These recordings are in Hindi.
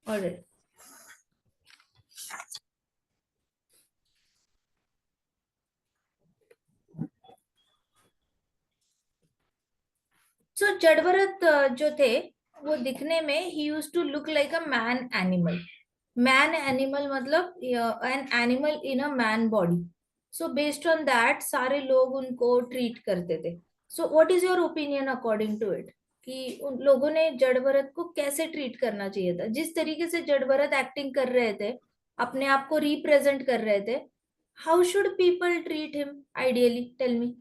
Alright. So जड़ भरत जो थे वो दिखने में ही use to look like a man animal. Man animal मतलब an animal in a man body. So based on that सारे लोग उनको ट्रीट करते थे. So what is your opinion according to it कि उन लोगों ने जड़ भरत को कैसे ट्रीट करना चाहिए था. जिस तरीके से जड़ भरत एक्टिंग कर रहे थे, अपने आप को रिप्रेजेंट कर रहे थे, how should people treat him ideally? Tell me.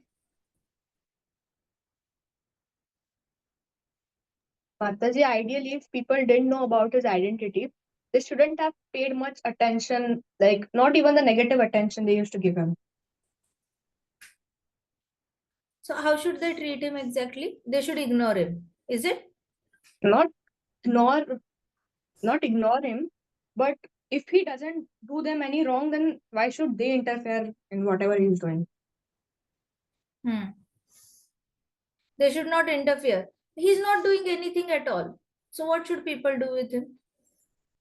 Mataji, ideally, if people didn't know about his identity, they shouldn't have paid much attention, like not even the negative attention they used to give him. So how should they treat him exactly? They should ignore him. Is it? Not ignore, not ignore him, but if he doesn't do them any wrong, then why should they interfere in whatever he's doing? They should not interfere. He's not doing anything at all. So what should people do with him?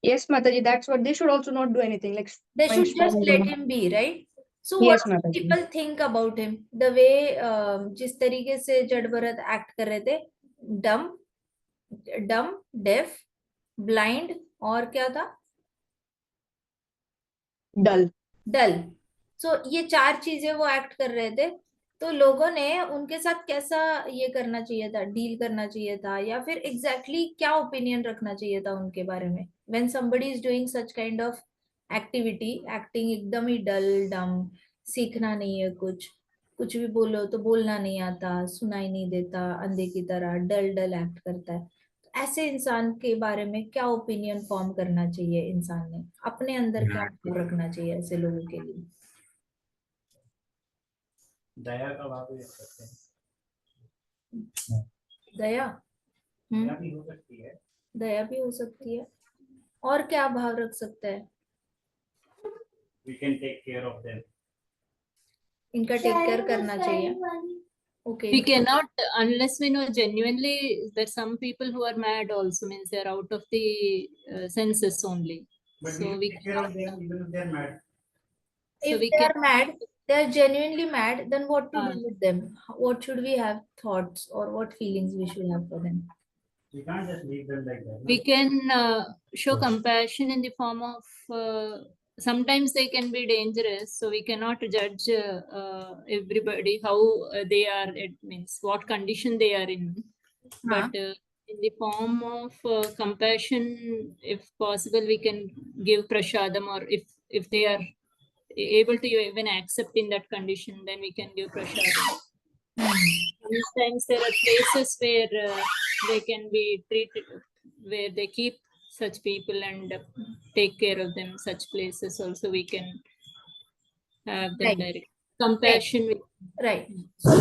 Yes, Mataji, that's what they should also not do anything. Like They going should just strong let room. him be, right? So what Yes, do Mataji. people think about him? The way जिस तरीके से जड़ भरत एक्ट कर रहे थे, डम डम डेफ ब्लाइंड और क्या था? Dull. डल. सो ये चार चीजें वो एक्ट कर रहे थे. तो लोगों ने उनके साथ कैसा ये करना चाहिए था, डील करना चाहिए था, या फिर एग्जैक्टली क्या ओपिनियन रखना चाहिए था उनके बारे में when somebody is doing such kind of activity, acting एकदम ही डल डम, सीखना नहीं है कुछ, कुछ भी बोलो तो बोलना नहीं आता, सुनाई नहीं देता, अंधे की तरह डल डल एक्ट करता है. ऐसे इंसान के बारे में क्या ओपिनियन फॉर्म करना चाहिए? इंसान ने अपने अंदर क्या भाव रखना चाहिए ऐसे लोगों के लिए? दया का भाव भी रख सकते हैं. दया. दया भी हो सकती है. दया भी हो सकती है. और क्या भाव रख सकता है? We can take care of them. इनका टेक केयर करना चाहिए. Okay. We cannot, unless we know genuinely that some people who are mad also means they are out of the senses only. But So we take care of them even if they're mad. So If we they can, are mad, they are genuinely mad, then what to Ah. do with them? What should we have thoughts or what feelings we should have for them? We can't just leave them like that. we can show compassion in the form of sometimes they can be dangerous, so we cannot judge everybody how they are, it means what condition they are in, but in the form of compassion, if possible we can give prashadam, or if they are able to even accept in that condition, then we can give prashadam. Sometimes there are places where they can be treated, where they keep such people and take care of them. Such places also we can have them Right. direct compassion. Right. So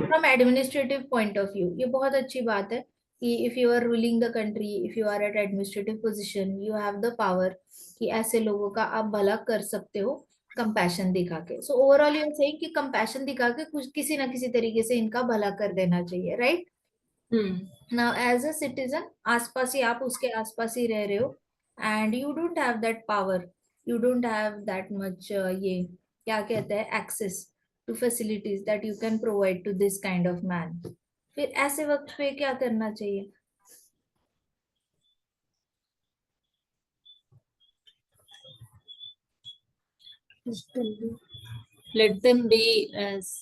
from administrative point of view, ये बहुत अच्छी बात है कि if you are ruling the country, if you are at administrative position, you have the power कि ऐसे लोगों का आप भला कर सकते हो कंपैशन दिखा के. So overall you are saying कि कंपैशन दिखा के कुछ किसी ना किसी तरीके से इनका भला कर देना चाहिए, right? Now as a citizen, आसपास ही आप उसके आसपास ही रह रहे हो and you don't have that power, you don't have that much ये क्या कहते हैं access to facilities that you can provide to this kind of man. फिर ऐसे वक्त पे क्या करना चाहिए? Let them be as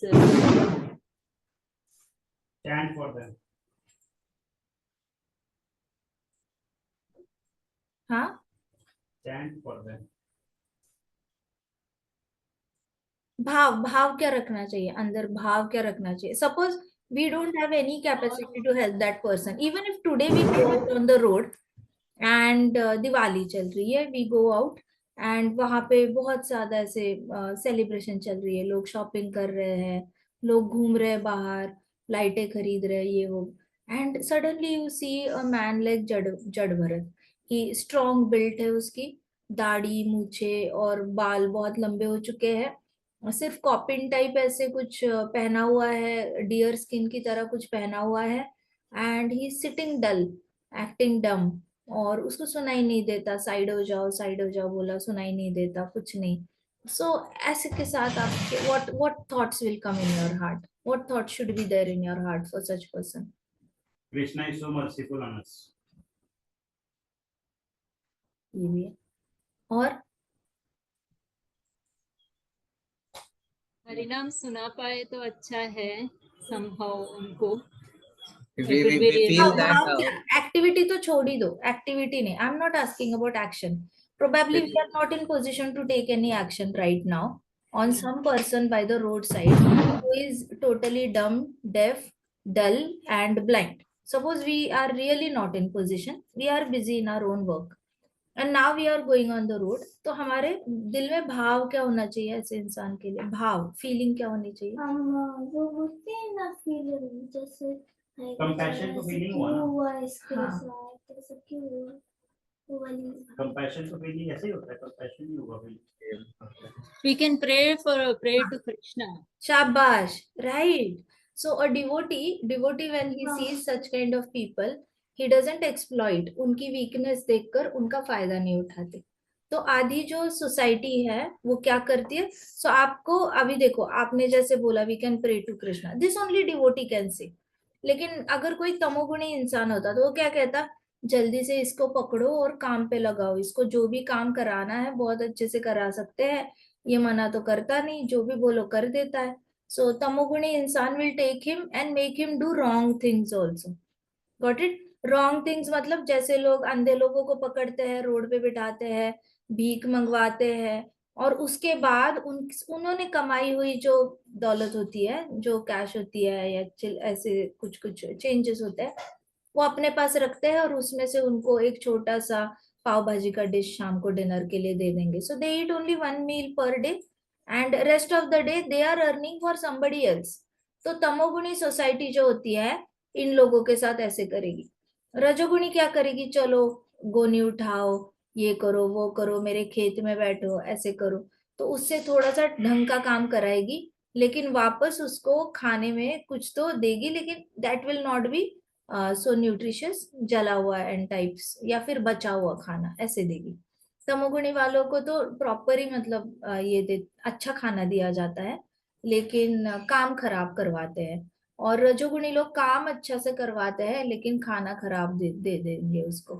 Stand for them. हाँ, Stand for them. भाव क्या रखना चाहिए अंदर? भाव क्या रखना चाहिए? Suppose we don't have any capacity to help that person, even if today we go out on the road and Diwali चल रही है, we go out and वहां पे बहुत ज्यादा ऐसे सेलिब्रेशन चल रही है, लोग शॉपिंग कर रहे हैं, लोग घूम रहे हैं बाहर, लाइटें खरीद रहे हैं, ये वो, and suddenly you see a man like Jada Bharat. He strong built है, उसकी दाढ़ी मूछे और बाल बहुत लंबे हो चुके हैं, सिर्फ कॉपिन टाइप ऐसे कुछ पहना हुआ है, डियर स्किन की तरह कुछ पहना हुआ है, and he sitting dull, acting dumb, और उसको सुनाई नहीं देता, साइड हो जाओ बोला, सुनाई नहीं देता, कुछ नहीं। सो ऐसे के साथ आपके what thoughts will come in your heart, what thoughts should be there in your heart for such person? Krishna is so merciful on us. ये भी है। और परिणाम सुना पाए तो अच्छा है, somehow उनको We, it would we, be we really feel how that क्या एक्टिविटी तो छोड़ ही दो, एक्टिविटी नहीं, आई am not asking about action, probably we are not in position to take any action right now on some person by the roadside who is totally dumb, deaf, dull and blind. Suppose we are really not in position, we are busy in our own work and now we are going on the road, तो हमारे दिल में भाव क्या होना चाहिए ऐसे इंसान के लिए, भाव फीलिंग क्या होनी चाहिए? वो होते हैं ना फीलिंग, जैसे Compassion to feeling हुआ ना? हुआ इसके हाँ। साथ, ऐसा क्यों हुआ, वो वाली Compassion तो feeling ऐसे ही होता है, compassion नहीं होगा feeling. we can pray to Krishna. Shabash, right. So a devotee when he हाँ। sees such kind of people, he doesn't exploit, उनकी weakness देखकर उनका फायदा नहीं उठाते। तो आधी जो सोसाइटी है वो क्या करती है? सो आपको अभी देखो, आपने जैसे बोला we can pray to Krishna, this only devotee can say. लेकिन अगर कोई तमोगुणी इंसान होता तो वो क्या कहता? जल्दी से इसको पकड़ो और काम पे लगाओ, इसको जो भी काम कराना है बहुत अच्छे से करा सकते हैं, ये मना तो करता नहीं, जो भी बोलो कर देता है। सो तमोगुणी इंसान will take him and make him do wrong things also. Got it? Wrong things मतलब जैसे लोग अंधे लोगों को पकड़ते हैं, रोड पे बिठाते हैं, भीख मंगवाते हैं, और उसके बाद उन्होंने कमाई हुई जो दौलत होती है, जो कैश होती है या ऐसे कुछ कुछ चेंजेस होते हैं, वो अपने पास रखते हैं और उसमें से उनको एक छोटा सा पाव भाजी का डिश शाम को डिनर के लिए दे देंगे। So they eat only 1 meal per day and rest of the day they are earning for somebody else. तो तमोगुणी सोसाइटी जो होती है इन लोगों के साथ ऐसे करेगी। रजोगुणी क्या करेगी? चलो गोनी उठाओ, ये करो वो करो, मेरे खेत में बैठो, ऐसे करो। तो उससे थोड़ा सा ढंग का काम कराएगी, लेकिन वापस उसको खाने में कुछ तो देगी, लेकिन that will not be so nutritious, जला हुआ एंड टाइप्स या फिर बचा हुआ खाना ऐसे देगी। तमोगुणी वालों को तो प्रॉपर ही मतलब ये दे अच्छा खाना दिया जाता है, लेकिन काम खराब करवाते हैं। और रजोगुणी लोग काम अच्छा से करवाते हैं लेकिन खाना खराब दे देंगे उसको,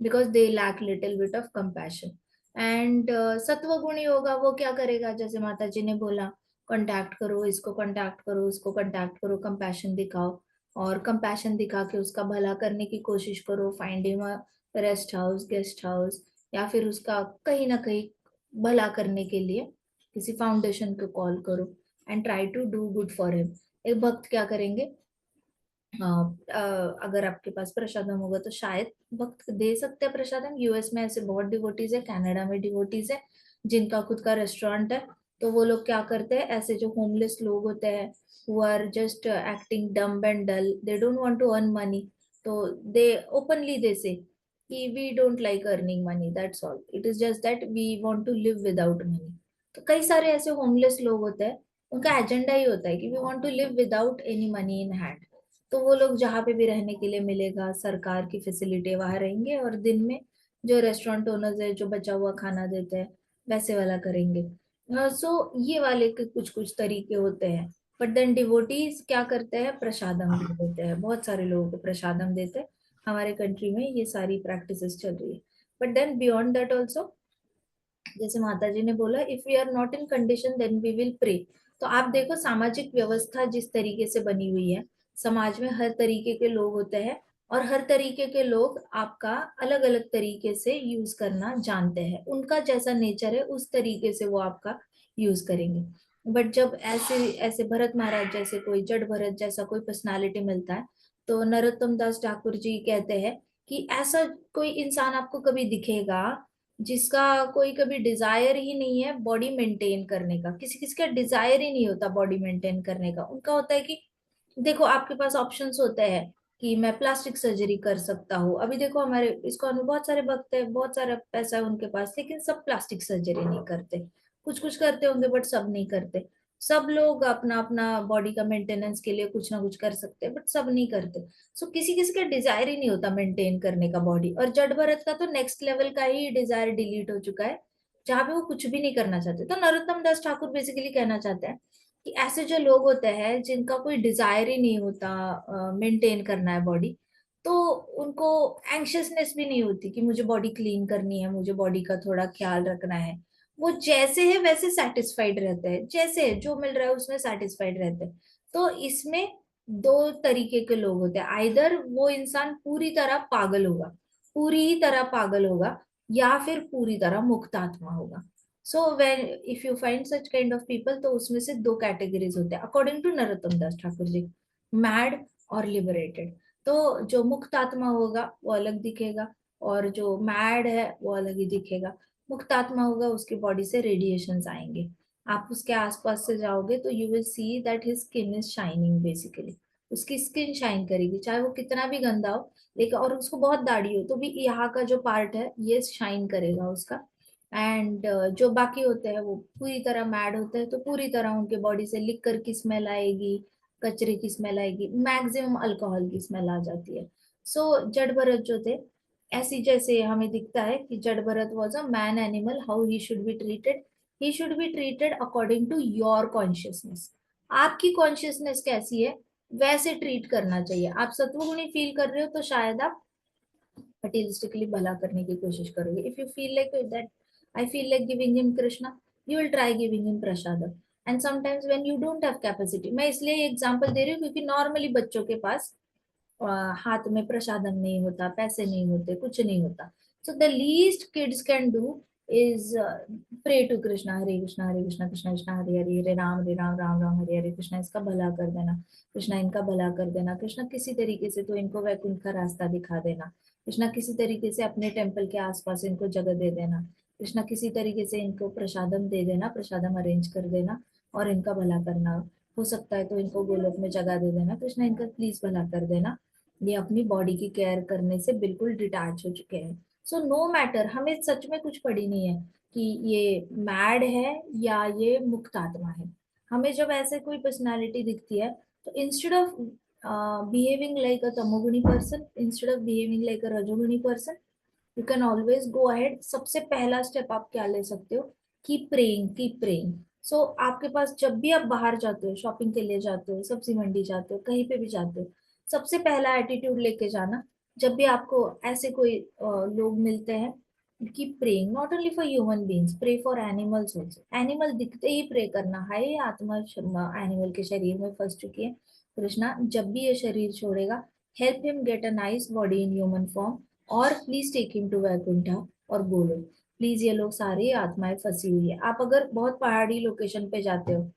because they lack little bit of compassion. And सत्वगुणी होगा, वो क्या करेगा? जैसे माता जी ने बोला, कांटेक्ट करो, इसको कांटेक्ट करो, उसको कांटेक्ट करो, कंपैशन दिखाओ, और कंपैशन दिखा के उसका भला करने की कोशिश करो। Find him a rest house, guest house, या फिर उसका कहीं ना कहीं भला करने के लिए किसी फाउंडेशन को कॉल करो and try to do good for him. एक भक्त क्या करेंगे? अगर आपके पास प्रसादम होगा तो शायद भक्त दे सकते हैं प्रसादम। यूएस में ऐसे बहुत डिवोटीज है, कनाडा में डिवोटीज है जिनका खुद का रेस्टोरेंट है। तो वो लोग क्या करते हैं, ऐसे जो होमलेस लोग होते हैं who are just acting dumb and dull, they don't want to earn money, so they openly they say कि we don't like earning money, that's all, it is just that we want to live without money। तो कई सारे ऐसे होमलेस लोग होते हैं, उनका एजेंडा ही होता है कि we want to live without any money in hand। तो वो लोग जहाँ पे भी रहने के लिए मिलेगा, सरकार की फैसिलिटी, वहां रहेंगे, और दिन में जो रेस्टोरेंट ओनर्स है जो बचा हुआ खाना देते हैं वैसे वाला करेंगे। सो ये वाले के कुछ कुछ तरीके होते हैं। बट देन डिवोटीज क्या करते हैं? प्रसादम दे देते हैं, बहुत सारे लोगों को प्रसादम देते हैं। हमारे कंट्री में ये सारी प्रैक्टिसेस चल रही है। But then beyond that also, जैसे माता जी ने बोला, if we are not in condition then we will pray. तो आप देखो सामाजिक व्यवस्था जिस तरीके से बनी हुई है, समाज में हर तरीके के लोग होते हैं, और हर तरीके के लोग आपका अलग अलग तरीके से यूज करना जानते हैं। उनका जैसा नेचर है उस तरीके से वो आपका यूज करेंगे। बट जब ऐसे ऐसे भरत महाराज जैसे कोई, जड़ भरत जैसा कोई पर्सनालिटी मिलता है, तो नरोत्तम दास ठाकुर जी कहते हैं कि ऐसा कोई इंसान आपको कभी दिखेगा जिसका कोई कभी डिजायर ही नहीं है बॉडी मेंटेन करने का। किसी किसी का डिजायर ही नहीं होता बॉडी मेंटेन करने का। उनका होता है कि देखो आपके पास ऑप्शंस होते हैं कि मैं प्लास्टिक सर्जरी कर सकता हूँ। अभी देखो हमारे इस्कॉन में बहुत सारे भक्त हैं, बहुत सारा पैसा है उनके पास, लेकिन सब प्लास्टिक सर्जरी नहीं करते। कुछ कुछ करते होंगे बट सब नहीं करते। सब लोग अपना अपना बॉडी का मेंटेनेंस के लिए कुछ ना कुछ कर सकते हैं, बट सब नहीं करते। सो किसी किसी का डिजायर ही नहीं होता मेंटेन करने का बॉडी, और जड़ भरत का तो नेक्स्ट लेवल का ही डिजायर डिलीट हो चुका है, जहाँ पे वो कुछ भी नहीं करना चाहते। तो नरोत्तम दास ठाकुर बेसिकली कहना चाहते हैं कि ऐसे जो लोग होते हैं जिनका कोई डिजायर ही नहीं होता मेंटेन करना है बॉडी, तो उनको एंग्शियसनेस भी नहीं होती कि मुझे बॉडी क्लीन करनी है, मुझे बॉडी का थोड़ा ख्याल रखना है। वो जैसे है वैसे सेटिस्फाइड रहते हैं, जैसे जो मिल रहा है उसमें सेटिस्फाइड रहते हैं। तो इसमें दो तरीके के लोग होते हैं, आइदर वो इंसान पूरी तरह पागल होगा, पूरी ही तरह पागल होगा, या फिर पूरी तरह मुक्त आत्मा होगा। So when if you find such kind of people, तो उसमें से दो कैटेगरीज होते हैं according to Narottam Das Thakur ji, mad और लिबरेटेड। तो जो मुक्त आत्मा होगा वो अलग दिखेगा, और जो मैड है वो अलग ही दिखेगा। मुक्त आत्मा होगा उसकी बॉडी से रेडिएशंस आएंगे, आप उसके आसपास से जाओगे तो you will see that his skin is shining basically, उसकी स्किन शाइन करेगी चाहे वो कितना भी गंदा हो, लेकिन और उसको बहुत दाढ़ी हो तो भी यहाँ का जो पार्ट है ये शाइन करेगा उसका। एंड जो बाकी होते हैं वो पूरी तरह मैड होते हैं, तो पूरी तरह उनके बॉडी से लिकर की स्मेल आएगी, कचरे की स्मेल आएगी, मैक्सिमम अल्कोहल की स्मेल आ जाती है। सो जड़ भरत जो थे, ऐसी जैसे हमें दिखता है कि Jada Bharat was a man animal, how he should be treated, he should be treated according to your consciousness. आपकी कॉन्शियसनेस कैसी है वैसे ट्रीट करना चाहिए। आप सत्वगुणी फील कर रहे हो तो शायद आप मटेरियलिस्टिकली भला करने की कोशिश करोगे। If you feel like that I feel like giving him Krishna, you will try giving him prasadam. And sometimes when you don't have capacity, मैं इसलिए एग्जांपल दे रही हूँ क्योंकि नॉर्मली बच्चों के पास हाथ में प्रसादम नहीं होता, पैसे नहीं होते, कुछ नहीं होता। So the least kids can do is pray to Krishna, Hare Krishna Hare Krishna Krishna Krishna Hare Hare, Hare Ram Ram Ram Hare Hare. Krishna इसका भला कर देना, कृष्णा इनका भला कर देना, कृष्णा किसी तरीके से तो इनको वैकुंठ का रास्ता दिखा देना, कृष्णा किसी तरीके से अपने टेम्पल के आसपास इनको जगह दे देना, कृष्णा किसी तरीके से इनको प्रसादम दे देना, प्रसादम अरेंज कर देना और इनका भला करना। हो सकता है तो इनको गोलोक में जगह दे देना, कृष्णा इनका प्लीज भला कर देना। ये अपनी बॉडी की केयर करने से बिल्कुल डिटैच हो चुके हैं। सो नो मैटर, हमें सच में कुछ पड़ी नहीं है कि ये मैड है या ये मुक्त आत्मा है। हमें जब ऐसे कोई पर्सनालिटी दिखती है तो instead of behaving like a तमोगुणी person, instead of behaving like a रजोगुणी person, you can always go ahead. सबसे पहला स्टेप आप क्या ले सकते हो, keep praying, keep praying. So आपके पास जब भी आप बाहर जाते हो, शॉपिंग के लिए जाते हो, सब्जी मंडी जाते हो, कहीं पे भी जाते हो, सबसे पहला एटीट्यूड लेके जाना, जब भी आपको ऐसे कोई लोग मिलते हैं, keep praying not only for human beings, pray for animals also. Animal दिखते ही प्रे करना, हाय आत्मा एनिमल के शरीर में फंस चुकी है, कृष्णा जब भी ये शरीर छोड़ेगा help him get a nice body in human form, और please take him to Vaikuntha और बोलो प्लीज ये लोग सारी आत्माएं फंसी हुई है। आप अगर बहुत पहाड़ी लोकेशन पे जाते हो,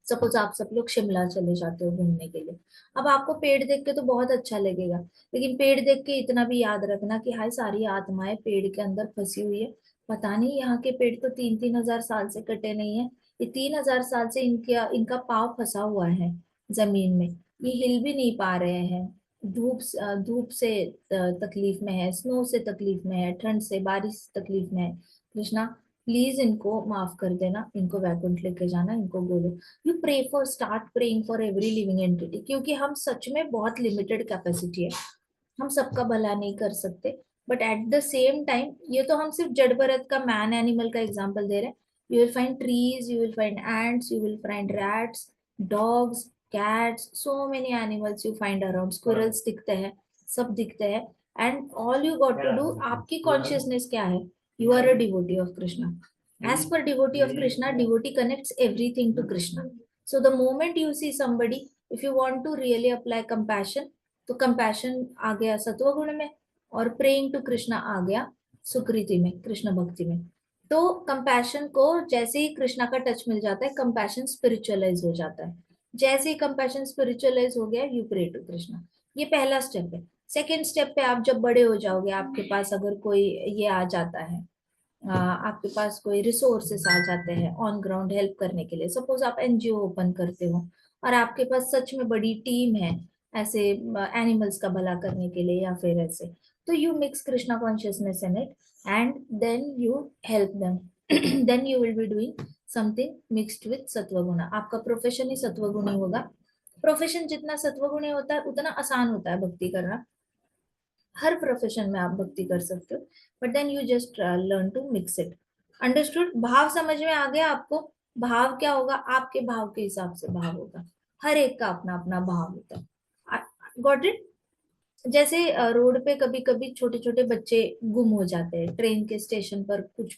सपोज आप सब लोग शिमला चले जाते हो घूमने के लिए, अब आपको पेड़ देख के तो बहुत अच्छा लगेगा, लेकिन पेड़ देख के इतना भी याद रखना कि हाय सारी आत्माएं पेड़ के अंदर फंसी हुई है। पता नहीं यहाँ के पेड़ तो 3-3 हजार साल से कटे नहीं है, ये 3 हजार साल से इनका पाँव फंसा हुआ है जमीन में, ये हिल भी नहीं पा रहे हैं। धूप से तकलीफ में है, स्नो से तकलीफ में है, ठंड से, बारिश से तकलीफ में है। कृष्णा प्लीज इनको माफ कर देना, इनको वैकुंठ लेके जाना, इनको बोलो। You pray for, start praying for every living entity, क्योंकि हम सच में बहुत लिमिटेड कैपेसिटी है, हम सबका भला नहीं कर सकते। But at the same time, ये तो हम सिर्फ जड़ भरत का मैन एनिमल का एग्जांपल दे रहे हैं। You will find trees, you will find ants, you will find rats, dogs, cats, so many animals you find around, squirrels दिखते हैं, सब दिखते हैं। And all you got to do, आपकी कॉन्शियसनेस क्या है, you are a devotee of Krishna. As per devotee of Krishna, devotee connects everything to Krishna. So the moment you see somebody, if you want to really apply compassion, तो compassion आ गया सत्व गुण में, और praying to Krishna आ गया सुकृति में, कृष्ण भक्ति में। तो compassion को जैसे ही कृष्णा का टच मिल जाता है, compassion spiritualize हो जाता है। जैसे ही compassion spiritualize हो गया, you pray to Krishna। ये पहला स्टेप है। सेकेंड स्टेप पे आप जब बड़े हो जाओगे, आपके पास अगर कोई ये आ जाता है, आपके पास कोई रिसोर्सेस आ जाते हैं ऑन ग्राउंड हेल्प करने के लिए, सपोज आप एनजीओ ओपन करते हो और आपके पास सच में बड़ी टीम है ऐसे एनिमल्स का भला करने के लिए, या फिर ऐसे, तो you mix Krishna consciousness in it and then you help them, then you will be doing something mixed with सत्वगुण. आपका प्रोफेशन ही सत्वगुणी होगा. प्रोफेशन जितना सत्वगुणी होता है उतना आसान होता है भक्ति करना. हर प्रोफेशन में आप भक्ति कर सकते हो, but then you just learn to mix it. Understood? भाव समझ में आ गया आपको? भाव क्या होगा? आपके भाव के हिसाब से भाव होगा. हर एक का अपना अपना भाव होता है. Got it? जैसे रोड पे कभी कभी छोटे छोटे बच्चे गुम हो जाते हैं. ट्रेन के स्टेशन पर कुछ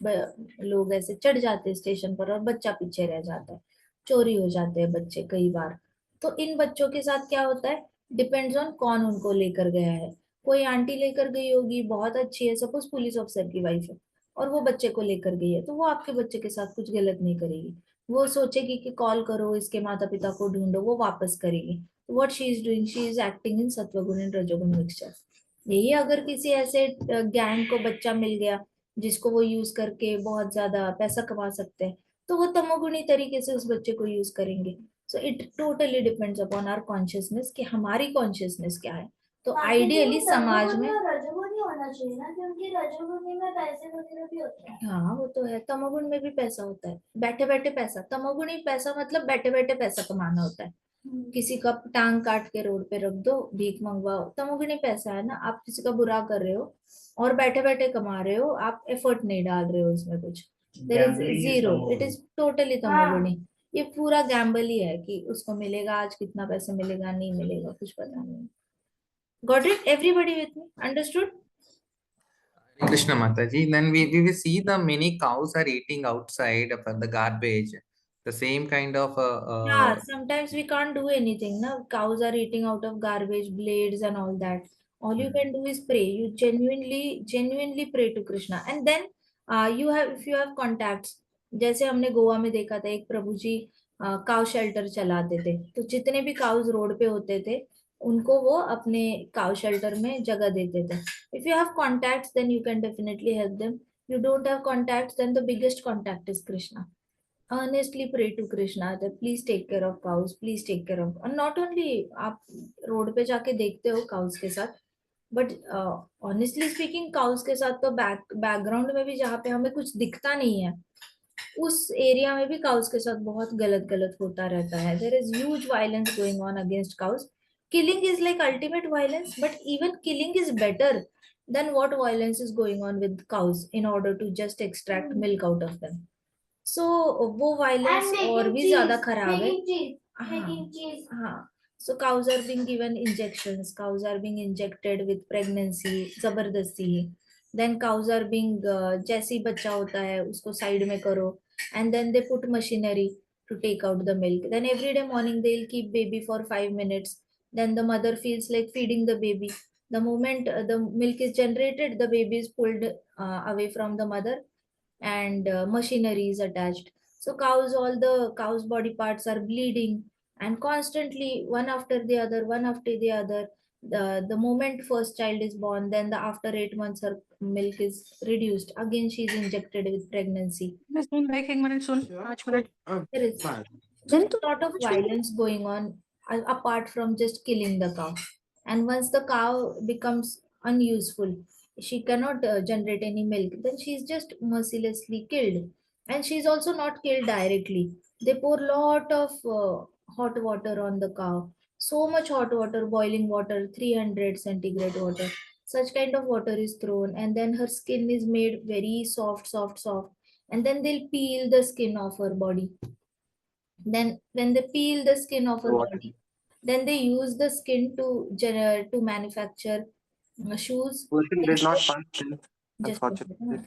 लोग ऐसे चढ़ जाते हैं स्टेशन पर और बच्चा पीछे रह जाता है. चोरी हो जाते हैं बच्चे कई बार. तो इन बच्चों के साथ क्या होता है? डिपेंड्स ऑन कौन उनको लेकर गया है. कोई आंटी लेकर गई होगी, बहुत अच्छी है, सपोज पुलिस ऑफिसर की वाइफ है, और वो बच्चे को लेकर गई है, तो वो आपके बच्चे के साथ कुछ गलत नहीं करेगी. वो सोचेगी कि कॉल करो, इसके माता पिता को ढूंढो, वो वापस करेगी. what she is doing, she is acting in सत्वगुण and रजोगुण mixture. यही अगर किसी ऐसे गैंग को बच्चा मिल गया जिसको वो यूज करके बहुत ज्यादा पैसा कमा सकते हैं, तो वो तमोगुणी तरीके से उस बच्चे को यूज करेंगे. So it totally depends upon our consciousness कि हमारी कॉन्शियसनेस क्या है. तो आइडियली समाज में रजोगुणी होना चाहिए ना, क्योंकि रजोगुणी में पैसे वगैरह भी होते हैं. हाँ वो तो है. तमोगुण में भी पैसा होता है, बैठे बैठे पैसा. तमोगुणी पैसा मतलब बैठे बैठे पैसा कमाना होता है. किसी का टांग काट के रोड पे रख दो, भीख मंगवाओ, तमोगुणी पैसा है ना. आप किसी का बुरा कर रहे हो और बैठे बैठे कमा रहे हो, आप एफर्ट नहीं डाल रहे हो उसमें कुछ. There is Gambling is zero. It तमोगुण. इज टोटली तमोगुणी. ये पूरा गैम्बल ही है कि उसको मिलेगा आज, कितना पैसा मिलेगा, नहीं मिलेगा, कुछ पता नहीं. Got it? Everybody with me? Understood? Hare Krishna Mataji. Then we will see the many cows are eating outside of the garbage. The same kind of Yeah, sometimes we can't do anything. Now cows are eating out of garbage, blades and all that. All you can do is pray. You genuinely pray to Krishna. And then you have, if you have contacts, जैसे हमने गोवा में देखा था, एक प्रभु जी काउ शेल्टर चलाते थे. तो जितने भी काउज रोड पे होते थे उनको वो अपने काउ शेल्टर में जगह देते थे. If you have contacts, then you can definitely help them. You don't have contacts, then the biggest contact is Krishna. Earnestly pray to Krishna that please take care of cows, please take care of. And not only आप रोड पे जाके देखते हो cows के साथ, but honestly speaking cows के साथ तो बैकग्राउंड में भी जहाँ पे हमें कुछ दिखता नहीं है, उस एरिया में भी cows के साथ बहुत गलत गलत होता रहता है. There is huge violence going on against cows. Killing is like ultimate violence, but even killing is better than what violence is going on with cows in order to just extract milk out of them. सो वो वायलेंस और भी ज्यादा खराब है. हाँ. So cows are being given injections, cows are being injected with pregnancy, जबरदस्ती. Then cows are being जैसे ही बच्चा होता है उसको साइड में करो, and then they put machinery to take out the milk. Then every day morning they'll keep baby for 5 minutes. Then the mother feels like feeding the baby. The moment the milk is generated, the baby is pulled away from the mother, and machinery is attached. So all the cows body parts are bleeding, and constantly one after the other, one after the other. The moment first child is born, then after 8 months her milk is reduced, again she is injected with pregnancy. There is a lot of violence going on apart from just killing the cow. And once the cow becomes unuseful, she cannot generate any milk, then she is just mercilessly killed. And she is also not killed directly. They pour lot of hot water on the cow. So much hot water, boiling water, 300 centigrade water. Such kind of water is thrown, and then her skin is made very soft. And then they'll peel the skin off her body. Then when they peel the skin off her body, then they use the skin to manufacture shoes. is not functional, Just unfortunately.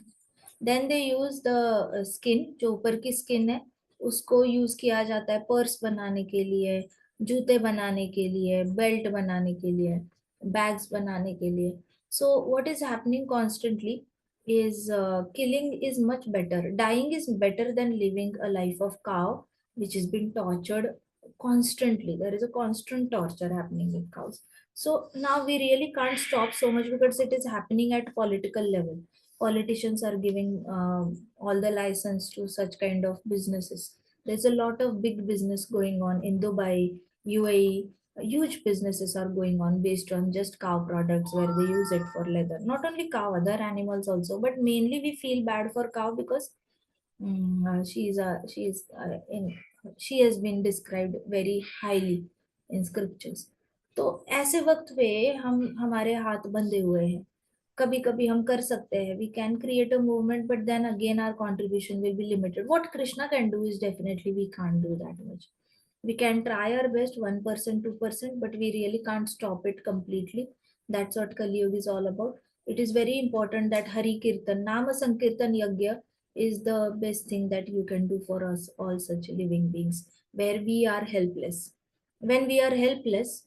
then they use the skin, जो ऊपर की skin है, उसको यूज किया जाता है पर्स बनाने के लिए, जूते बनाने के लिए, बेल्ट बनाने के लिए, बैग्स बनाने के लिए. So what is happening constantly is killing is much better. Dying is better than living a life of cow, which is being tortured constantly. There is a constant torture happening with cows. So now we really can't stop so much because it is happening at political level. Politicians are giving all the license to such kind of businesses. There's a lot of big business going on in Dubai, UAE. Huge businesses are going on based on just cow products where they use it for leather. Not only cow, other animals also, but mainly we feel bad for cow because She has been described very highly in scriptures. तो ऐसे वक्त पे हमारे हाथ बंधे हुए हैं. कभी कभी हम कर सकते हैं, we can create a movement, but then again our contribution will be limited. What Krishna can do is definitely we can't do that much. We can try our best, 1%, 2%, but we really can't stop it completely. That's what Kali Yuga is all about. It is very important that Hari Kirtan, Nama Sankirtan Yagya is the best thing that you can do for us, all such living beings, where we are helpless. When we are helpless,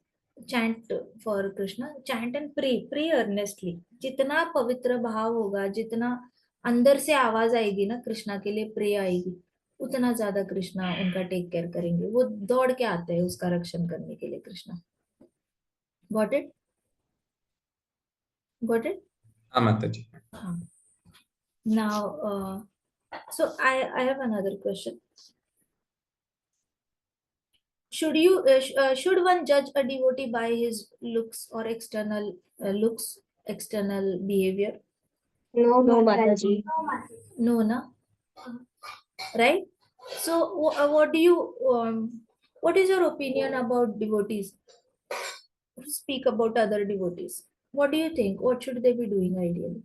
chant for Krishna, chant and pray earnestly. जितना पवित्र भाव होगा, जितना अंदर से आवाज आएगी ना कृष्णा के लिए, प्रे आएगी, उतना ज्यादा कृष्णा उनका टेक केयर करेंगे. वो दौड़ के आते हैं उसका रक्षण करने के लिए Krishna. Got it? Got it? हाँ माताजी. हाँ. Now, so I have another question. Should one judge a devotee by his looks or external external behavior? No, Mataji. No, na? Right? So, what is your opinion about devotees? Speak about other devotees. What do you think? What should they be doing ideally?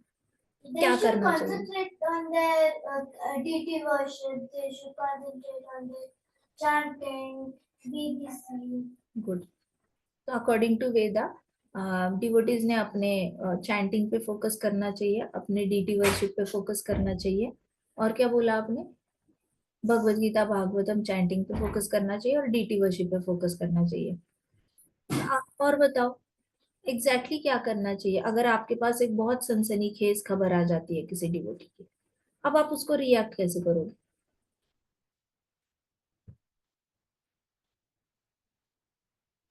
They क्या should करना चाहिए? concentrate on their deity worship. They should concentrate on their chanting, BBC. Good. तो अकॉर्डिंग टू वेदा, डिवोटीज ने अपने चैंटिंग पे फोकस करना चाहिए, अपने डीटी वर्शिप पे फोकस करना चाहिए. और क्या बोला आपने? भगवत गीता भागवतम चैंटिंग पे फोकस करना चाहिए और डीटी वर्शिप पे फोकस करना चाहिए. और बताओ एग्जैक्टली क्या करना चाहिए अगर आपके पास एक बहुत सनसनीखेज खबर आ जाती है किसी डिवोटी की. अब आप उसको रिएक्ट कैसे करोगे?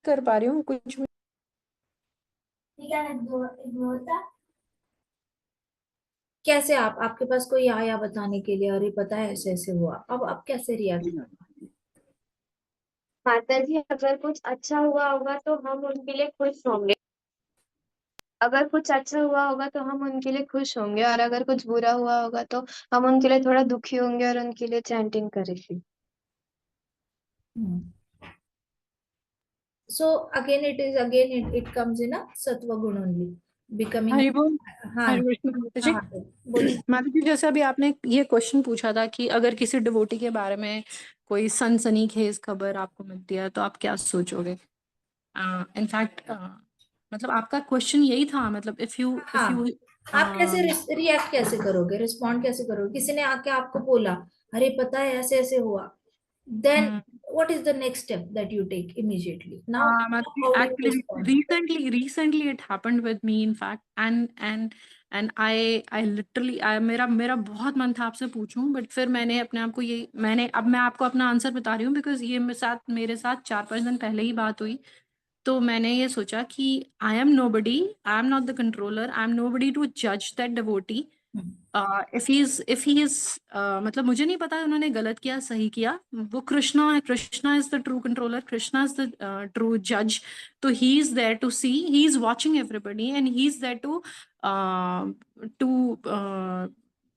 कर पा रही हूँ कुछ भी. We can ignore that. कैसे आपके पास कोई आया बताने के लिए, अरे पता है ऐसे ऐसे हुआ, अब आप कैसे रिएक्ट? माता जी, अगर कुछ अच्छा हुआ होगा तो हम उनके लिए खुश होंगे. अगर कुछ अच्छा हुआ होगा तो हम उनके लिए खुश होंगे, और अगर कुछ बुरा हुआ होगा तो हम उनके लिए थोड़ा दुखी होंगे और उनके लिए चैंटिंग करेंगे. So again it comes in a sattva gun only, becoming. Hari बोल. हाँ हरे कृष्ण माता जी. हाँ बोलिए. माता जी, जैसे अभी आपने ये क्वेश्चन पूछा था कि अगर किसी डिवोटी के बारे में कोई सनसनीखेज खबर आपको मिलती है तो आप क्या सोचोगे. इनफैक्ट मतलब आपका क्वेश्चन यही था, मतलब इफ यू हाँ. आप कैसे रिएक्ट कैसे करोगे, रिस्पॉन्ड कैसे करोगे? किसी ने आके आपको बोला अरे पता है ऐसे ऐसे हुआ, then what is the next step that you take immediately? Now how do you actually respond? recently it happened with me in fact, and I literally मेरा बहुत मन था आपसे पूछूं, बट फिर मैंने अपने आप को अब मैं आपको अपना आंसर बता रही हूँ बिकॉज ये मेरे साथ 4-5 दिन पहले ही बात हुई. तो मैंने ये सोचा कि I am nobody, I am not the controller, I am nobody to जज that devotee. If he is मतलब मुझे नहीं पता उन्होंने गलत किया सही किया, वो कृष्णा है, Krishna is the true controller, Krishna is the true जज. तो he is there to see, he is watching everybody and he is there to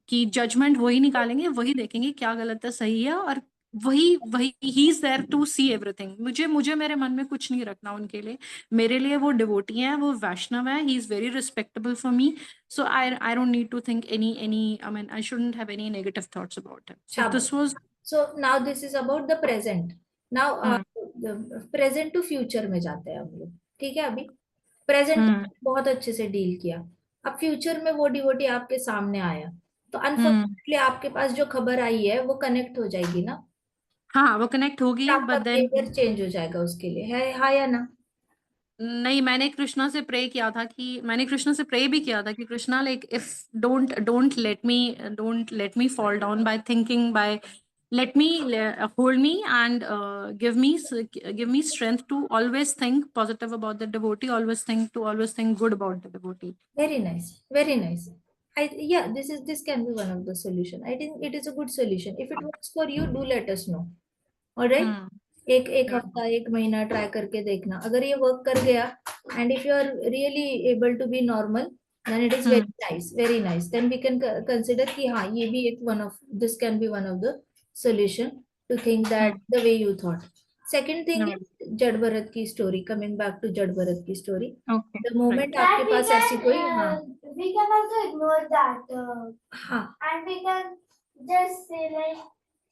कि जजमेंट वही निकालेंगे, वही देखेंगे क्या गलत है सही है, और वही he is there to see everything. मुझे मेरे मन में कुछ नहीं रखना उनके लिए. मेरे लिए वो डिवोटी हैं, वो वैष्णव है, he is very respectable for me. So I don't need to think any I mean I shouldn't have any negative thoughts about it. So this was. So now this is about the present. Now the present to future में जाते हैं हम लोग. ठीक है, अभी प्रेजेंट बहुत अच्छे से डील किया. अब फ्यूचर में वो डिवोटी आपके सामने आया तो अनफॉर्चुनेटली आपके पास जो खबर आई है वो कनेक्ट हो जाएगी ना. हाँ, वो कनेक्ट होगी, आपका बट देन बिहेवियर चेंज हो जाएगा उसके लिए, है हाँ या ना? नहीं, मैंने कृष्णा से प्रे किया था कि Krishna like if don't let me fall down by thinking, by let me hold me and give me strength to always think positive about the devotee, always think good about the devotee. Very nice, very nice. Yeah, this can be one of the solution. I think it is a good solution. If it works for you, do let us know. All right? एक हफ्ता एक महीना ट्राई करके देखना. अगर ये वर्क कर गया and if you are really able to be normal, then it is very nice, very nice. Then we can consider कि हाँ ये भी एक one of this can be one of the solution to think that the way you thought. Second thing is जड़ भरत की story. Coming back to जड़ भरत की story. Okay. The moment That आपके we पास can, ऐसी कोई हाँ we can also ignore that, हाँ and we can just say like,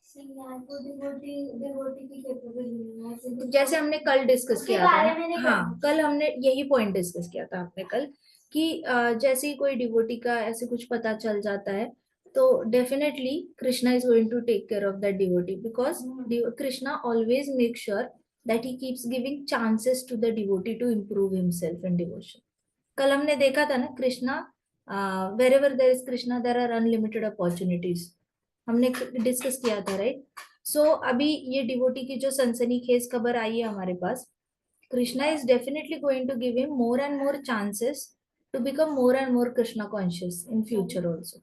see यार वो devotee की capability नहीं है, ऐसे जैसे हमने कल डिस्कस उसके किया था बारे ना, में नहीं हाँ करना। कल हमने यही पॉइंट डिस्कस किया था आपने कल कि जैसे ही कोई डिवोटी का ऐसे कुछ पता चल जाता है तो definitely Krishna is going to take care of that devotee because Krishna always make sure that he keeps giving chances to the devotee to improve himself in devotion. कल हमने देखा था ना Krishna wherever there is Krishna there are unlimited opportunities. हमने डिस्कस किया था राइट. सो अभी ये डिवोटी की जो सनसनीखेज खबर आई है हमारे पास, Krishna is definitely going to give him more and more chances to become more and more Krishna conscious in future also.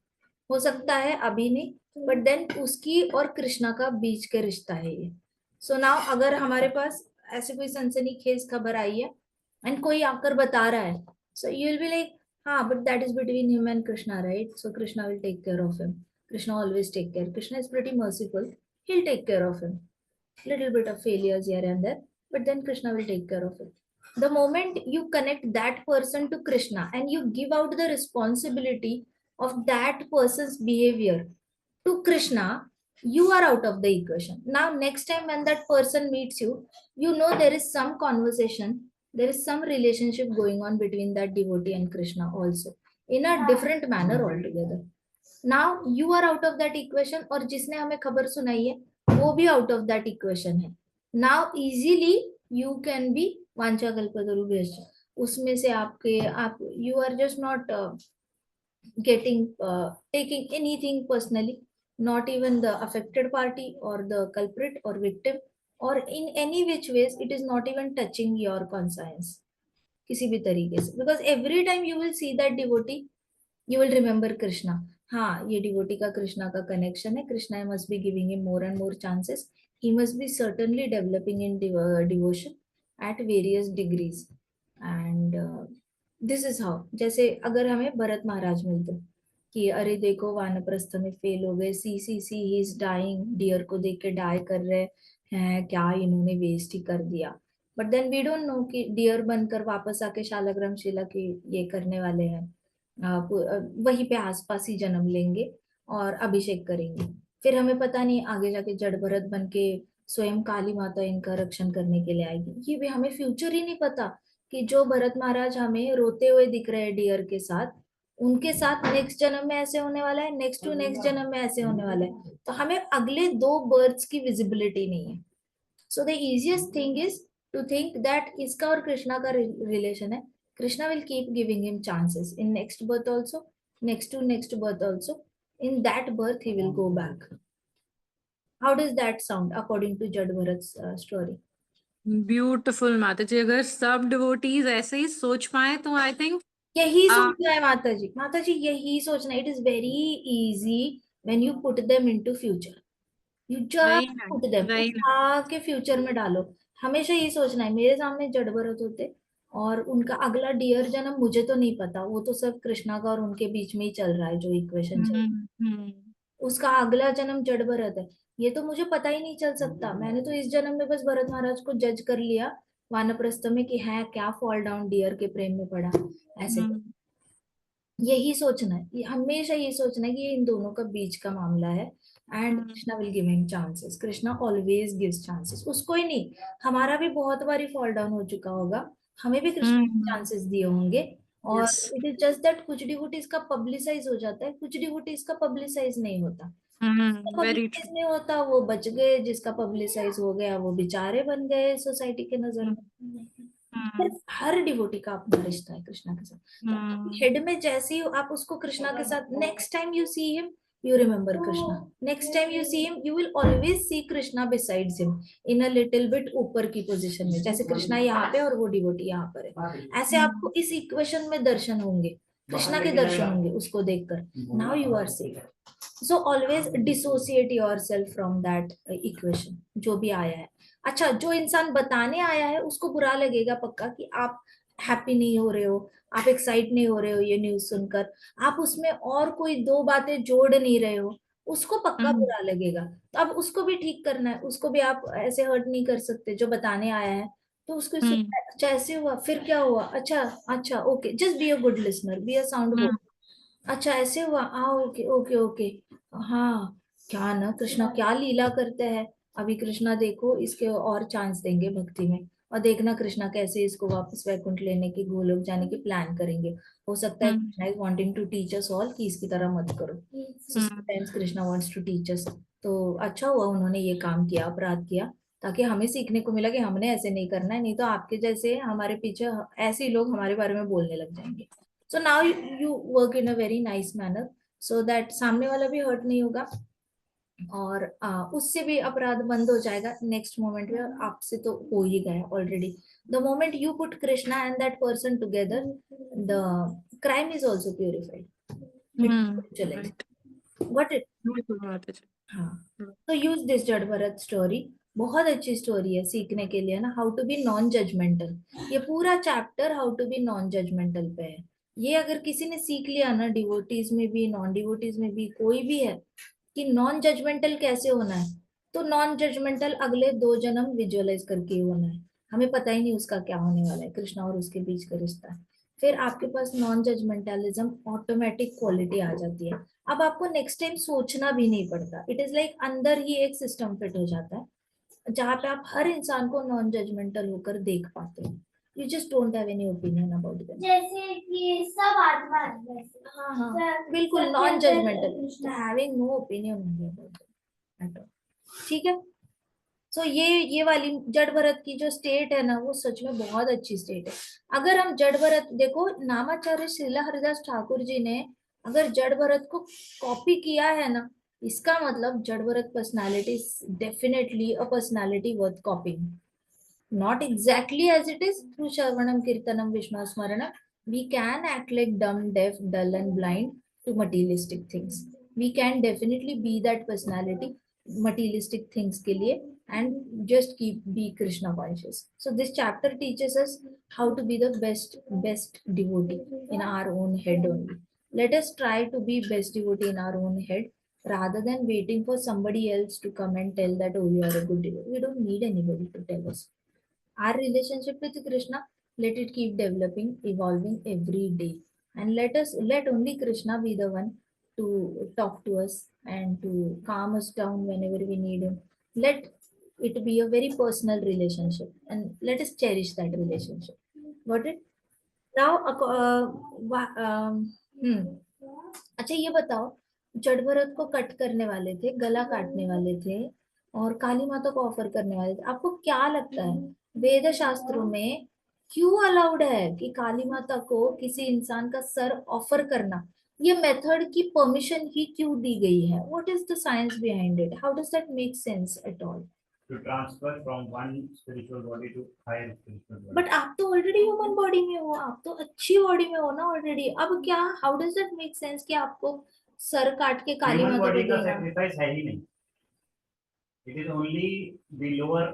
हो सकता है अभी नहीं, बट देन उसकी और कृष्णा का बीच का रिश्ता है ये. सो नाउ अगर हमारे पास ऐसे कोई सनसनीखेज खबर आई है एंड कोई आकर बता रहा है, so you will be like हाँ but that is between him and Krishna right. So Krishna will take care of him. Krishna always take care. Krishna is pretty merciful. He'll take care of him. Little bit of failures here and there, but then Krishna will take care of it. The moment you connect that person to Krishna and you give out the responsibility of that person's behavior to Krishna, you are out of the equation. Now, next time when that person meets you, you know there is some conversation, there is some relationship going on between that devotee and Krishna also, in a different manner altogether. Now you are out of that equation और जिसने हमें खबर सुनाई है वो भी आउट ऑफ दैट इक्वेशन है. Now easily you can be वांछा कल्पतरुभ्यश्च. उसमें से आप you are just not getting taking anything personally, not even the affected party or the culprit or victim, or in any which ways it is not even touching your conscience किसी भी तरीके से, because every time you will see that devotee you will remember Krishna. हाँ ये डिवोटी का कृष्णा का कनेक्शन है. Krishna must be giving him more and more chances. He must be certainly developing in devotion at various degrees and this is how. जैसे अगर हमें भरत महाराज मिलते कि अरे देखो वानप्रस्थ में फेल हो गए, सी ही इज डाइंग, डियर को देख के डाई कर रहे हैं, क्या इन्होंने वेस्ट ही कर दिया. But then we don't know कि डियर बनकर वापस आके शालग्राम शिला की ये करने वाले हैं, वहीं पे आसपास ही जन्म लेंगे और अभिषेक करेंगे. फिर हमें पता नहीं आगे जाके जड़ भरत बन के स्वयं काली माता इनका रक्षण करने के लिए आएगी. ये भी हमें फ्यूचर ही नहीं पता कि जो भरत महाराज हमें रोते हुए दिख रहे हैं डियर के साथ, उनके साथ नेक्स्ट जन्म में ऐसे होने वाला है, नेक्स्ट टू नेक्स्ट जन्म में ऐसे होने वाला है. तो हमें अगले 2 बर्थ्स की विजिबिलिटी नहीं है. So the easiest thing is to think that इसका और कृष्णा का रिलेशन है. Krishna will keep giving him chances in next birth also, next to next birth also. In that birth he will go back. How does that sound according to Jad Bharat's story? Beautiful माता जी. अगर सब डिवोटीज ऐसे ही सोच पाए तो आई थिंक यही सोचना है माता जी. माता जी यही सोचना. It is very easy when you put them into future. You just put them आके फ्यूचर में डालो. हमेशा यही सोचना है मेरे सामने जड़ भरत होते और उनका अगला डियर जन्म मुझे तो नहीं पता, वो तो सब कृष्णा का और उनके बीच में ही चल रहा है जो इक्वेशन चल रहा है. उसका अगला जन्म जड़ भरत है, ये तो मुझे पता ही नहीं चल सकता. मैंने तो इस जन्म में बस भरत महाराज को जज कर लिया वानप्रस्थ में कि है क्या फॉल डाउन डियर के प्रेम में पड़ा ऐसे. यही सोचना है, हमेशा ये सोचना है कि ये इन दोनों का बीच का मामला है. And Krishna will give him chances. Krishna always gives chances. उसको ही नहीं, हमारा भी बहुत बारी फॉल डाउन हो चुका होगा, हमें भी कृष्णा चांसेस दिए होंगे. और इट इज जस्ट दैट कुछ डिवोटीज का पब्लिसाइज हो जाता है, कुछ डिवोटीज का पब्लिसाइज नहीं होता. पब्लिसाइज नहीं होता वो बच गए, जिसका पब्लिसाइज हो गया वो बेचारे बन गए सोसाइटी के नजर में. हर डिवोटी का अपना रिश्ता है कृष्णा के साथ. हेड में जैसे ही आप उसको कृष्णा के साथ, next time you see him you remember Krishna. Next time you see him, you will always see Krishna besides him in a little bit ऊपर की पोजीशन में. जैसे कृष्णा यहाँ पे और वो डिवोटी यहाँ पर है, ऐसे आपको इस इक्वेशन में दर्शन होंगे, कृष्णा के दर्शन होंगे उसको देखकर. Now you are safe. So always dissociate yourself from that equation. जो भी आया है. अच्छा, जो इंसान बताने आया है उसको बुरा लगेगा पक्का कि आप हैप्पी नहीं हो रहे हो, आप एक्साइट नहीं हो रहे हो ये न्यूज सुनकर, आप उसमें और कोई 2 बातें जोड़ नहीं रहे हो, उसको पक्का बुरा लगेगा। तो अब उसको भी ठीक करना है, उसको भी आप ऐसे हर्ट नहीं कर सकते जो बताने आया है। तो उसको अच्छा ऐसे हुआ, फिर क्या हुआ, अच्छा अच्छा okay, just be a good listener, be a sound board. अच्छा ऐसे हुआ, ओके ओके ओके। हाँ, क्या ना कृष्णा क्या लीला करते हैं। अभी कृष्णा देखो इसके और चांस देंगे भक्ति में, और देखना कृष्णा कैसे इसको वापस वैकुंठ लेने की, गोलोक जाने की प्लान करेंगे। हो सकता है Krishna is wanting to teach us all कि इसकी तरह मत करो। Sometimes Krishna wants to teach us. तो अच्छा हुआ उन्होंने ये काम किया, अपराध किया, ताकि हमें सीखने को मिला कि हमने ऐसे नहीं करना है, नहीं तो आपके जैसे हमारे पीछे ऐसे ही लोग हमारे बारे में बोलने लग जाएंगे। So now you work in a very nice manner so that सामने वाला भी हर्ट नहीं होगा, और उससे भी अपराध बंद हो जाएगा नेक्स्ट मोमेंट में, और आपसे तो हो ही गया already. The moment you put Krishna and that person together, the crime is also purified. चलेगा व्हाट इट। हाँ, तो यूज दिस जड़ भरत स्टोरी, बहुत अच्छी स्टोरी है सीखने के लिए ना, how to be non judgmental. ये पूरा chapter how to be non judgmental पे है। ये अगर किसी ने सीख लिया ना, डिवोटीज में भी नॉन डिवोटीज में भी कोई भी है, कि नॉन जजमेंटल कैसे होना है, तो नॉन जजमेंटल अगले 2 जन्म विजुअलाइज करके ही होना है। हमें पता ही नहीं उसका क्या होने वाला है, कृष्णा और उसके बीच का रिश्ता। फिर आपके पास नॉन जजमेंटलिज्म ऑटोमेटिक क्वालिटी आ जाती है। अब आपको नेक्स्ट टाइम सोचना भी नहीं पड़ता, इट इज लाइक अंदर ही एक सिस्टम फिट हो जाता है जहाँ पे आप हर इंसान को नॉन जजमेंटल होकर देख पाते हो। You just don't have any opinion about them. जैसे कि सब आत्मा है वैसे। हाँ हाँ बिल्कुल non judgmental, having no opinion about them. ठीक है। सो ये वाली जड़ भरत की जो स्टेट है ना, वो सच में बहुत अच्छी स्टेट है। अगर हम जड़ भरत देखो, नामाचार्य श्रीला हरिदास ठाकुर जी ने अगर जड़ भरत को कॉपी किया है ना, इसका मतलब जड़ Bharat personality definitely a personality worth कॉपिंग। Not exactly as it is through Shravanam, Kirtanam, Vishnu Smaranam. We can act like dumb, deaf, dull, and blind to materialistic things. We can definitely be that personality, materialistic things के लिए, and just be Krishna conscious. So this chapter teaches us how to be the best devotee in our own head only. Let us try to be best devotee in our own head, rather than waiting for somebody else to come and tell that, oh, you are a good devotee. We don't need anybody to tell us. Our relationship with Krishna, let it keep developing, evolving every day, and let only Krishna be the one to talk to us and to calm us down whenever we need him. Let it be a very personal relationship, and let us cherish that relationship. Got it? Now अच्छा ये बताओ, जड़ भरत को कट करने वाले थे, गला काटने वाले थे, और काली माता को ऑफर करने वाले थे। आपको क्या लगता है वेद शास्त्रों में क्यों अलाउड है कि काली माता को किसी इंसान का सर ऑफर करना? ये मेथड की परमिशन ही क्यों दी गई है? What is the science behind it? How does that make sense at all? To transfer from one spiritual body to higher spiritual body. But आप तो ऑलरेडी ह्यूमन बॉडी में हो, आप तो अच्छी बॉडी में हो ना ऑलरेडी। अब क्या, how does that make sense कि आपको सर काट के काली Human माता को body का देना? sacrifice है ही नहीं. It is only the lower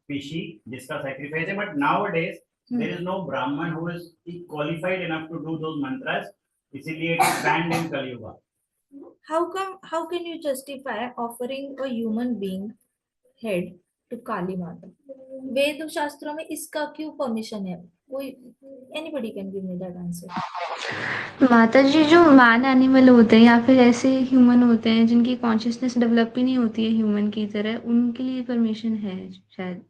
species जिसका sacrifice है. But nowadays there is no Brahman who is qualified enough to do those mantras. इसीलिए it is banned in Kali Yuga. How can you justify offering a human being head to काली माता? वेद शास्त्रों में इसका क्यों परमिशन है? कोई anybody can give me that answer. माता जी, जो मैन एनिमल होते हैं या फिर ऐसे ह्यूमन होते हैं जिनकी कॉन्शियसनेस डेवलप ही नहीं होती है ह्यूमन की तरह, उनके लिए परमिशन है शायद।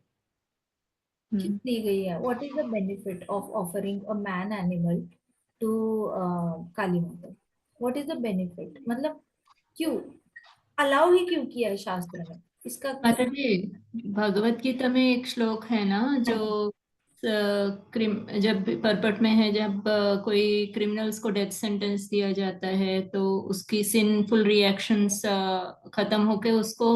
क्यों दी गई है? What is the benefit of offering a man animal to काली माता? What is the benefit? मतलब क्यों अलाउ ही क्यों किया है शास्त्र में? इसका माता जी, भगवत गीता में एक श्लोक है ना, जो जब पर्पट में है, जब कोई क्रिमिनल्स को डेथ सेंटेंस दिया जाता है तो उसकी सिनफुल रिएक्शंस खत्म होके उसको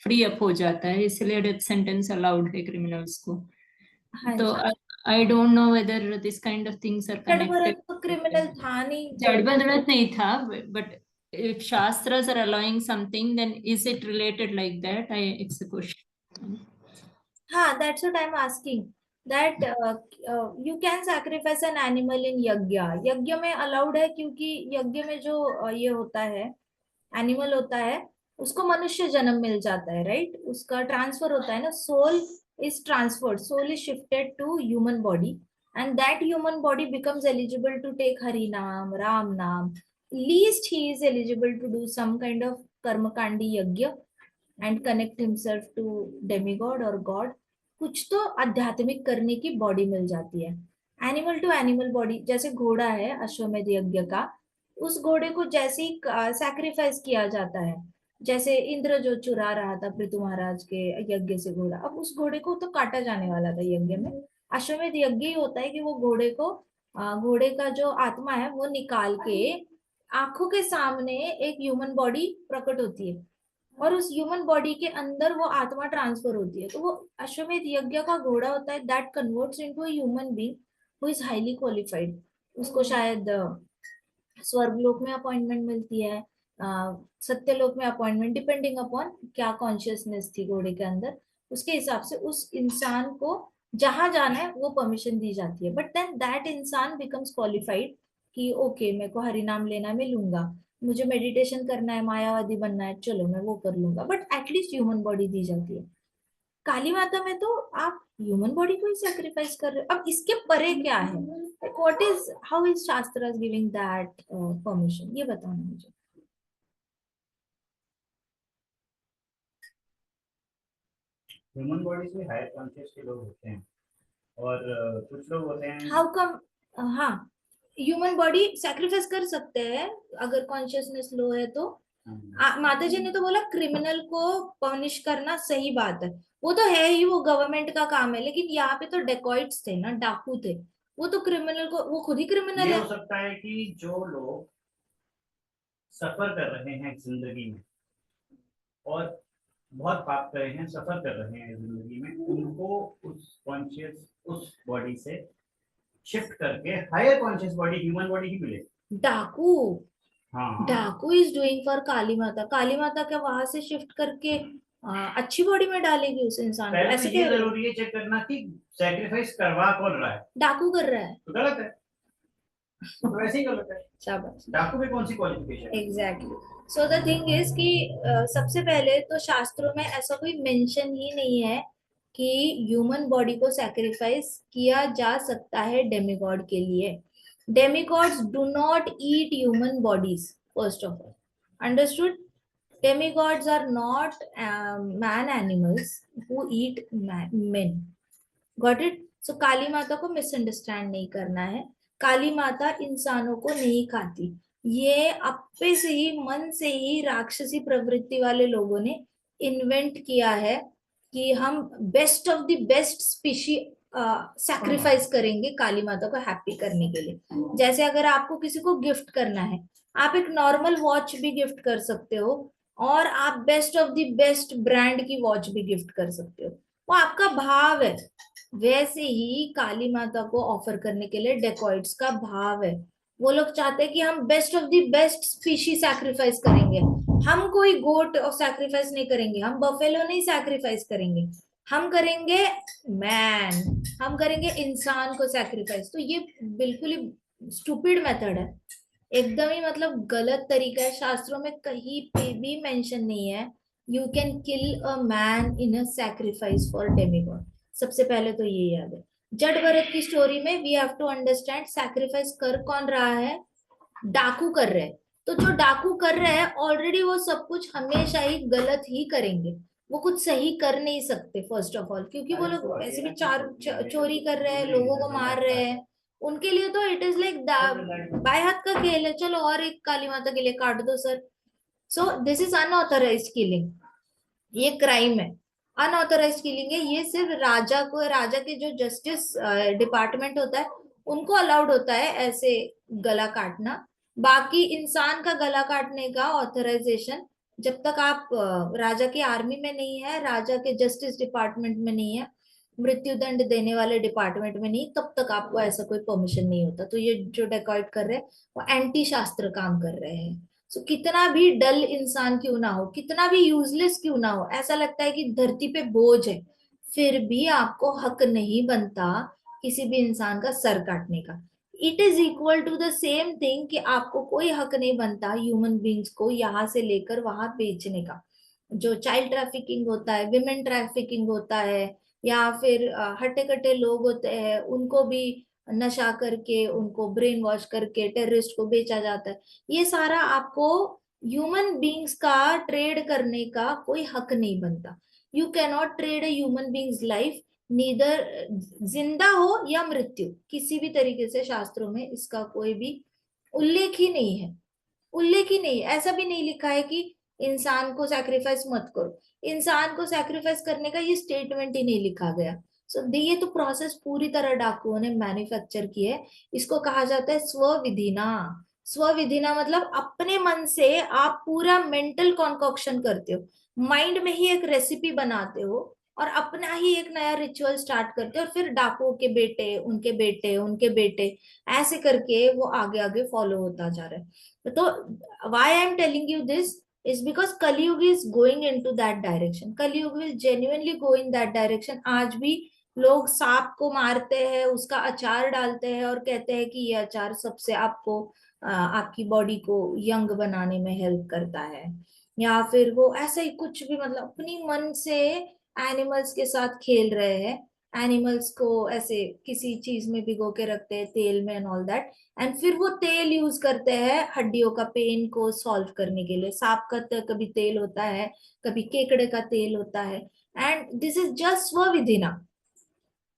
फ्री अप हो जाता है, इसलिए डेथ सेंटेंस अलाउड है क्रिमिनल्स को। तो I don't know whether this kind of things are connected. तो क्रिमिनल था नहीं, जड़बंधड़त नहीं था, but if shastras are allowing something, then is it related like that? It's a question. हाँ, that's what I'm asking. that you can sacrifice an animal in यज्ञ. यज्ञ में अलाउड है क्योंकि यज्ञ में जो ये होता है एनिमल होता है उसको मनुष्य जन्म मिल जाता है, राइट? उसका ट्रांसफर होता है ना, soul is transferred, soul is shifted to human body and that human body becomes eligible to take Hari नाम, राम नाम. Least he is eligible to do some kind of कर्मकांडी यज्ञ and connect himself to demigod और गॉड. कुछ तो आध्यात्मिक करने की बॉडी मिल जाती है. एनिमल टू एनिमल बॉडी, जैसे घोड़ा है अश्वमेध यज्ञ का, उस घोड़े को जैसे ही सैक्रिफाइस किया जाता है, जैसे इंद्र जो चुरा रहा था पृथु महाराज के यज्ञ से घोड़ा, अब उस घोड़े को तो काटा जाने वाला था यज्ञ में. अश्वमेध यज्ञ ही होता है कि वो घोड़े को घोड़े का जो आत्मा है वो निकाल के आंखों के सामने एक ह्यूमन बॉडी प्रकट होती है और उस ह्यूमन बॉडी के अंदर वो आत्मा ट्रांसफर होती है. तो वो अश्वमेध यज्ञ का घोड़ा होता है that converts into a human being who is highly qualified. उसको शायद स्वर्गलोक में अपॉइंटमेंट मिलती है, सत्यलोक में अपॉइंटमेंट, डिपेंडिंग अपॉन क्या कॉन्शियसनेस थी घोड़े के अंदर, उसके हिसाब से उस इंसान को जहां जाना है वो परमिशन दी जाती है. बट देन दैट इंसान बिकम्स क्वालिफाइड कि ओके मेरे को हरि नाम लेना है, मैं लूंगा, मुझे मेडिटेशन करना है, मायावादी बनना है, चलो मैं वो कर लूंगा, बट एटलीस्ट ह्यूमन बॉडी दी जाती है. काली माता में तो आप ह्यूमन बॉडी को ही सैक्रिफाइस कर रहे हो. अब इसके परे क्या है? व्हाट इज, हाउ इज शास्त्र गिविंग दैट परमिशन, ये बताना मुझे. ह्यूमन बॉडी से हायर कॉन्शियस के लोग होते हैं और कुछ लोग होते हैं. How come? हाँ, ह्यूमन बॉडी सैक्रिफाइस कर सकते हैं अगर कॉन्शियसनेस लो है तो. माता जी ने तो बोला क्रिमिनल को पनिश करना सही बात है, वो तो है ही, वो गवर्नमेंट का काम है, लेकिन यहाँ पे तो डेकॉइट्स थे ना, डाकू थे, वो तो क्रिमिनल को, वो खुद ही क्रिमिनल ये है. हो सकता है कि जो लोग सफर कर रहे हैं जिंदगी में और बहुत पाप कर रहे हैं, सफर कर रहे हैं जिंदगी में, उनको उस कॉन्शियस उस बॉडी से शिफ्ट करके higher conscious body, human body ही मिले. डाकू, हाँ, डाकू इज डूइंग फॉर काली माता. काली माता क्या वहां से शिफ्ट करके अच्छी बॉडी में डालेगी उस इंसान को? पहले ऐसे तो ये कह रहे हो? जरूरी है चेक करना कि सैक्रिफाइस करवा कौन रहा है. डाकू कर रहा है, तो गलत है, तो वैसे ही गलत है. शाबाश. डाकू में कौन सी क्वालिफिकेशन है? Exactly. So the thing is कि सबसे पहले तो शास्त्रों में ऐसा कोई मेंशन ही नहीं है कि ह्यूमन बॉडी को सैक्रिफाइस किया जा सकता है डेमिगॉड के लिए. Demigods do not eat human bodies, first of all, understood? Demigods are not man animals who eat men. Got it? So काली माता को मिसअंडरस्टैंड नहीं करना है. काली माता इंसानों को नहीं खाती. ये अपने से ही, मन से ही राक्षसी प्रवृत्ति वाले लोगों ने इन्वेंट किया है कि हम best of the best species sacrifice करेंगे काली माता को हैप्पी करने के लिए. जैसे अगर आपको किसी को गिफ्ट करना है, आप एक नॉर्मल वॉच भी गिफ्ट कर सकते हो और आप best of the best brand की वॉच भी गिफ्ट कर सकते हो, वो आपका भाव है. वैसे ही काली माता को ऑफर करने के लिए डेकॉइट्स का भाव है. वो लोग चाहते हैं कि हम best of the best species sacrifice करेंगे. हम कोई गोट सैक्रिफाइस नहीं करेंगे, हम बफेलो नहीं सैक्रिफाइस करेंगे, हम करेंगे मैन, हम करेंगे इंसान को सैक्रिफाइस. तो ये बिल्कुल ही स्टूपिड मेथड है, एकदम ही मतलब गलत तरीका है. शास्त्रों में कहीं पे भी मेंशन नहीं है you can kill a man in a sacrifice for demigod. सबसे पहले तो ये याद है. जड भरत की स्टोरी में we have to understand sacrifice कर कौन रहा है? डाकू कर रहे हैं. तो जो डाकू कर रहे हैं ऑलरेडी वो सब कुछ हमेशा ही गलत ही करेंगे, वो कुछ सही कर नहीं सकते फर्स्ट ऑफ ऑल, क्योंकि वो लोग वैसे भी चोरी कर रहे हैं, लोगों को मार रहे हैं. उनके लिए तो इट इज लाइक बाय हाथ का खेल है, चलो और एक काली माता के लिए काट दो sir. So this is unauthorised killing, ये क्राइम है, अनऑथराइज्ड किलिंग है. ये सिर्फ राजा को, राजा के जो जस्टिस डिपार्टमेंट होता है उनको अलाउड होता है ऐसे गला काटना. बाकी इंसान का गला काटने का ऑथराइजेशन जब तक आप राजा की आर्मी में नहीं है, राजा के जस्टिस डिपार्टमेंट में नहीं है, मृत्यु दंड देने वाले डिपार्टमेंट में नहीं, तब तक आपको ऐसा कोई परमिशन नहीं होता. तो ये जो डेकॉइट कर रहे हैं वो एंटी शास्त्र काम कर रहे हैं. सो कितना भी डल इंसान क्यों ना हो, कितना भी यूजलेस क्यों ना हो, ऐसा लगता है कि धरती पे बोझ है, फिर भी आपको हक नहीं बनता किसी भी इंसान का सर काटने का। It is equal to the same thing कि आपको कोई हक नहीं बनता ह्यूमन बींग्स को यहाँ से लेकर वहां बेचने का। जो चाइल्ड ट्रैफिकिंग होता है, विमेन ट्रैफिकिंग होता है, या फिर हट्टे कट्टे लोग होते हैं, उनको भी नशा करके, उनको ब्रेन वॉश करके टेररिस्ट को बेचा जाता है। ये सारा आपको ह्यूमन बींग्स का ट्रेड करने का कोई हक नहीं बनता। You cannot trade a human beings life, neither जिंदा हो या मृत्यु, किसी भी तरीके से शास्त्रों में इसका कोई भी उल्लेख ही नहीं है। उल्लेख ही नहीं, ऐसा भी नहीं लिखा है कि इंसान को सैक्रिफाइस मत करो। इंसान को सैक्रिफाइस करने का ये स्टेटमेंट ही नहीं लिखा गया। सो ये तो प्रोसेस पूरी तरह डाकुओं ने मैन्युफैक्चर की है। इसको कहा जाता है स्वविधिना। स्वविधिना मतलब अपने मन से आप पूरा मेंटल कॉन्कॉक्शन करते हो, माइंड में ही एक रेसिपी बनाते हो और अपना ही एक नया रिचुअल स्टार्ट करते हो, और फिर डाकुओं के बेटे, उनके बेटे, उनके बेटे, ऐसे करके वो आगे आगे फॉलो होता जा रहा है। तो why I am telling you this is because Kaliyug is going into that direction. Kaliyug will genuinely go in that direction. आज भी लोग सांप को मारते हैं, उसका अचार डालते हैं और कहते हैं कि ये अचार सबसे आपको आपकी बॉडी को यंग बनाने में हेल्प करता है। या फिर वो ऐसे ही कुछ भी, मतलब अपनी मन से एनिमल्स के साथ खेल रहे हैं, एनिमल्स को ऐसे किसी चीज में भिगो के रखते हैं, तेल में एंड ऑल दैट, एंड फिर वो तेल यूज करते हैं हड्डियों का पेन को सॉल्व करने के लिए। सांप का तो कभी तेल होता है, कभी केकड़े का तेल होता है, एंड दिस इज जस्ट स्वविधिना।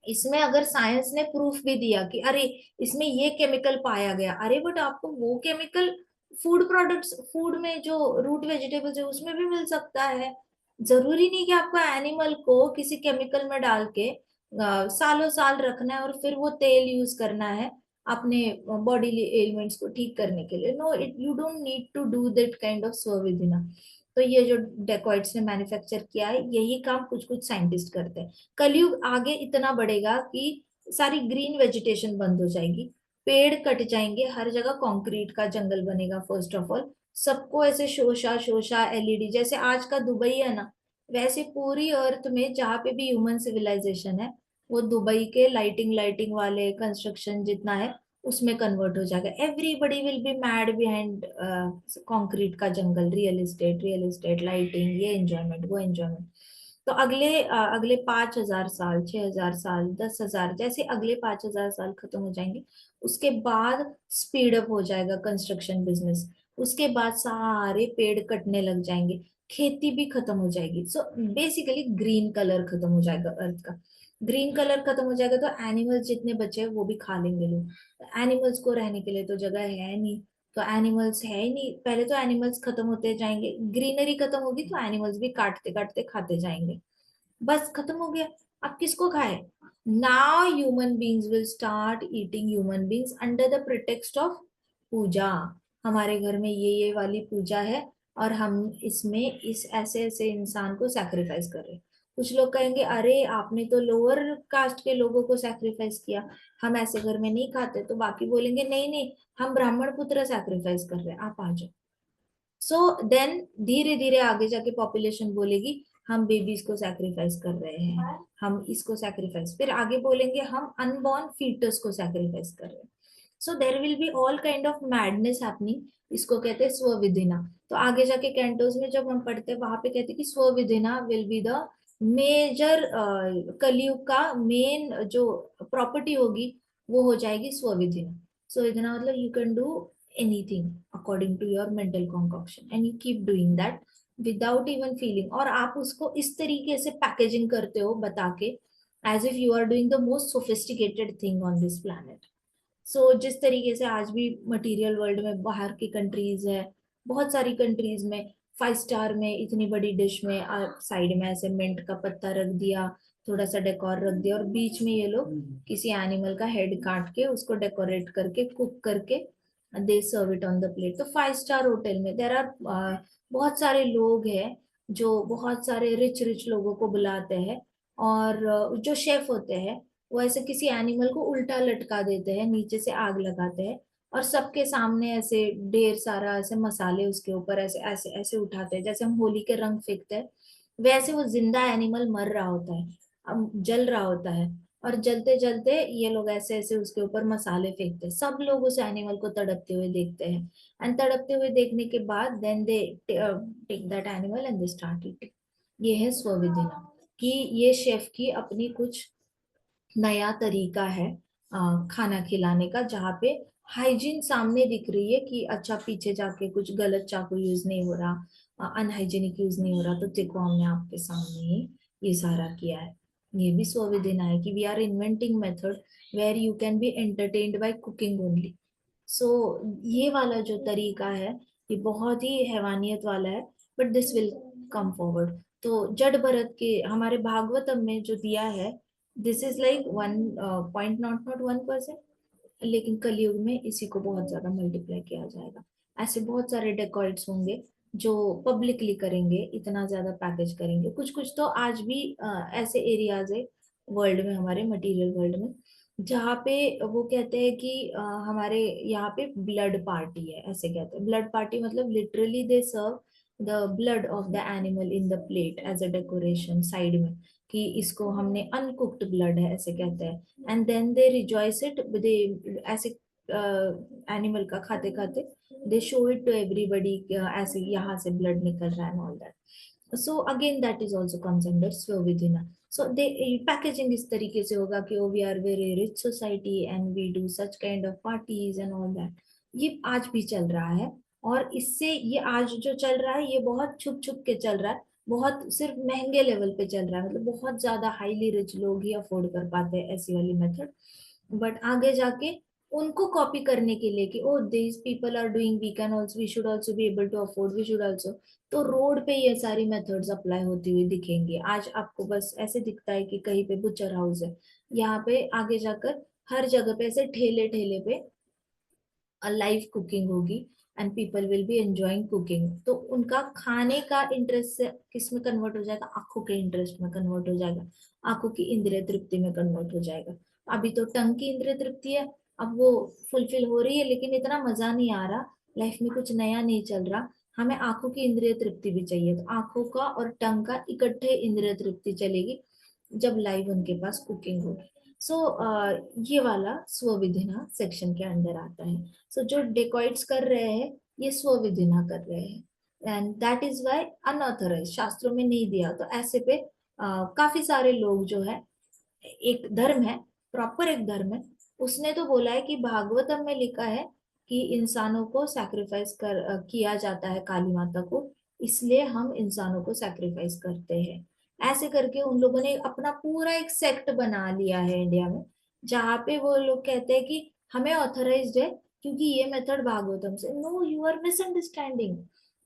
इसमें अगर साइंस ने प्रूफ भी दिया कि अरे इसमें ये केमिकल पाया गया, अरे बट आपको वो केमिकल फूड प्रोडक्ट्स, फूड में जो रूट वेजिटेबल्स है उसमें भी मिल सकता है। जरूरी नहीं कि आपको एनिमल को किसी केमिकल में डाल के सालों साल रखना है और फिर वो तेल यूज करना है अपने बॉडी एलिमेंट्स को ठीक करने के लिए। No, it you don't need to do that kind of स्वविधिना। तो ये जो डेकोइट्स ने मैन्युफैक्चर किया है, यही काम कुछ कुछ साइंटिस्ट करते हैं। कलयुग आगे इतना बढ़ेगा कि सारी ग्रीन वेजिटेशन बंद हो जाएगी, पेड़ कट जाएंगे, हर जगह कंक्रीट का जंगल बनेगा। फर्स्ट ऑफ ऑल सबको ऐसे शोशा शोशा एलईडी, जैसे आज का दुबई है ना, वैसे पूरी अर्थ में जहाँ पे भी ह्यूमन सिविलाइजेशन है, वो दुबई के लाइटिंग लाइटिंग वाले कंस्ट्रक्शन जितना है उसमें कन्वर्ट हो जाएगा। Everybody will be mad behind concrete का जंगल, रियल एस्टेट, लाइटिंग, ये एंजॉयमेंट, वो एंजॉयमेंट। तो अगले 5,000 साल, 6,000 साल, 10,000, जैसे अगले 5,000 साल खत्म हो जाएंगे, उसके बाद स्पीड अप हो जाएगा कंस्ट्रक्शन बिजनेस। उसके बाद सारे पेड़ कटने लग जाएंगे, खेती भी खत्म हो जाएगी। सो बेसिकली ग्रीन कलर खत्म हो जाएगा अर्थ का। ग्रीन कलर खत्म हो जाएगा तो एनिमल्स जितने बचे हैं वो भी खा लेंगे लोग। एनिमल्स को रहने के लिए तो जगह है नहीं, तो एनिमल्स है ही नहीं। पहले तो एनिमल्स खत्म होते जाएंगे, ग्रीनरी खत्म होगी तो एनिमल्स भी काटते काटते खाते जाएंगे, बस खत्म हो गया। अब किसको खाए? Now human beings will start eating human beings under the pretext of puja. हमारे घर में ये वाली पूजा है और हम इसमें इस ऐसे ऐसे इंसान को सैक्रिफाइस कर रहे हैं। कुछ लोग कहेंगे अरे आपने तो लोअर कास्ट के लोगों को सैक्रिफाइस किया, हम ऐसे घर में नहीं खाते। तो बाकी बोलेंगे नहीं नहीं, हम ब्राह्मण पुत्र सैक्रिफाइस कर रहे हैं, आप आ जाओ। सो देन धीरे धीरे आगे जाके पॉपुलेशन बोलेगी हम बेबीज को सैक्रिफाइस कर रहे हैं, हम इसको सैक्रिफाइस, फिर आगे बोलेंगे हम अनबॉर्न फीटस को सैक्रिफाइस कर रहे हैं। So there will be all kind of madness happening. इसको कहते हैं स्वविधिना। तो आगे जाके कैंटोस में जब हम पढ़ते हैं वहां पे कहते हैं कि स्वविधिना विल बी द मेजर, कलयुग का मेन जो प्रॉपर्टी होगी वो हो जाएगी स्वविधिना। स्वविधिना मतलब you can do anything according to your mental concoction and you keep doing that without even feeling। और आप उसको इस तरीके से पैकेजिंग करते हो बता के as if you are doing the most sophisticated thing on this planet। so जिस तरीके से आज भी मटेरियल वर्ल्ड में बाहर की कंट्रीज है, बहुत सारी कंट्रीज में 5 स्टार में इतनी बड़ी डिश में साइड में ऐसे मिंट का पत्ता रख दिया, थोड़ा सा डेकोर रख दिया और बीच में ये लोग किसी एनिमल का हेड काट के उसको डेकोरेट करके कुक करके they serve it on the plate. तो 5 स्टार होटल में देर आर बहुत सारे लोग हैं जो बहुत सारे रिच रिच लोगों को बुलाते हैं, और जो शेफ होते हैं वो ऐसे किसी एनिमल को उल्टा लटका देते हैं, नीचे से आग लगाते हैं और सबके सामने ऐसे ढेर सारा ऐसे मसाले उसके ऊपर ऐसे ऐसे ऐसे उठाते हैं, जैसे हम होली के रंग फेंकते हैं वैसे वो जिंदा एनिमल मर रहा होता है जल रहा होता है, और जलते जलते ये लोग ऐसे ऐसे उसके ऊपर मसाले फेंकते हैं, सब लोग उस एनिमल को तड़पते हुए देखते हैं, एंड तड़पते हुए देखने के बाद then they take that animal and they start eating. ये है स्वविधिना, कि ये शेफ की अपनी कुछ नया तरीका है खाना खिलाने का, जहाँ पे हाइजीन सामने दिख रही है कि अच्छा पीछे जाके कुछ गलत चाकू यूज नहीं हो रहा, अनहाइजीनिक यूज नहीं हो रहा, तो देखो हमने आपके सामने ही ये सारा किया है। ये भी स्वविधिना है कि we are inventing method where you can be entertained by cooking only. So ये वाला जो तरीका है ये बहुत ही हैवानियत वाला है, but this will come forward. तो जड़ भरत के हमारे भागवतम में जो दिया है, दिस इज लाइक 1.1%, लेकिन कलयुग में इसी को बहुत ज्यादा मल्टीप्लाई किया जाएगा। ऐसे बहुत सारे डेकॉइट्स होंगे जो पब्लिकली करेंगे, इतना ज्यादा पैकेज करेंगे। कुछ कुछ तो आज भी ऐसे एरियाज है वर्ल्ड में, हमारे मटेरियल वर्ल्ड में, जहाँ पे वो कहते हैं कि हमारे यहाँ पे ब्लड पार्टी है, ऐसे कहते हैं। ब्लड पार्टी मतलब literally they serve the blood of the animal in the plate as a decoration side में, कि इसको हमने अनकुक्ड ब्लड है ऐसे कहते हैं, and then they rejoice it, they ऐसे एनिमल का खाते खाते they show it to everybody, ऐसे यहाँ से ब्लड निकल रहा है all that. So again that is also comes under स्वविधिना। सो दे पैकेजिंग इस तरीके से होगा कि oh we are very rich society and we do such kind of parties and all that. ये आज भी चल रहा है, और इससे ये आज जो चल रहा है ये बहुत छुप छुप के चल रहा है, बहुत सिर्फ महंगे लेवल पे चल रहा है, मतलब बहुत ज्यादा हाईली रिच लोग ही अफोर्ड कर पाते हैं ऐसी वाली मेथड। बट आगे जाके उनको कॉपी करने के लिए कि oh this people are doing, we can also, we should also be able to afford, we should also, तो रोड पे ये सारी मेथड्स अप्लाई होती हुई दिखेंगी। आज आपको बस ऐसे दिखता है कि कहीं पे बुचर हाउस है, यहाँ पे आगे जाकर हर जगह पे ऐसे ठेले ठेले पे लाइव कुकिंग होगी, and people will be enjoying cooking. तो उनका खाने का इंटरेस्ट से किस में कन्वर्ट हो जाएगा, आंखों के इंटरेस्ट में कन्वर्ट हो जाएगा, आंखों की इंद्रिय तृप्ति में कन्वर्ट हो जाएगा। अभी तो टंग की इंद्रिय तृप्ति है, अब वो फुलफिल हो रही है, लेकिन इतना मजा नहीं आ रहा, लाइफ में कुछ नया नहीं चल रहा, हमें आंखों की इंद्रिय तृप्ति भी चाहिए। तो आंखों का और टंग का इकट्ठे इंद्रिय तृप्ति चलेगी जब लाइव उनके पास कुकिंग होगी। सो ये वाला स्वविधिना सेक्शन के अंदर आता है। सो जो डेकॉइट्स कर रहे हैं ये स्वविधिना कर रहे हैं, and that is why unauthorised, शास्त्रों में नहीं दिया। तो ऐसे पे काफी सारे लोग जो है, एक धर्म है, प्रॉपर एक धर्म है, उसने तो बोला है कि भागवतम में लिखा है कि इंसानों को सैक्रिफाइस किया जाता है काली माता को, इसलिए हम इंसानों को सैक्रिफाइस करते हैं। ऐसे करके उन लोगों ने अपना पूरा एक सेक्ट बना लिया है इंडिया में, जहाँ पे वो लोग कहते हैं कि हमें ऑथराइज्ड है क्योंकि ये मेथड भागवतम से। No, you are misunderstanding.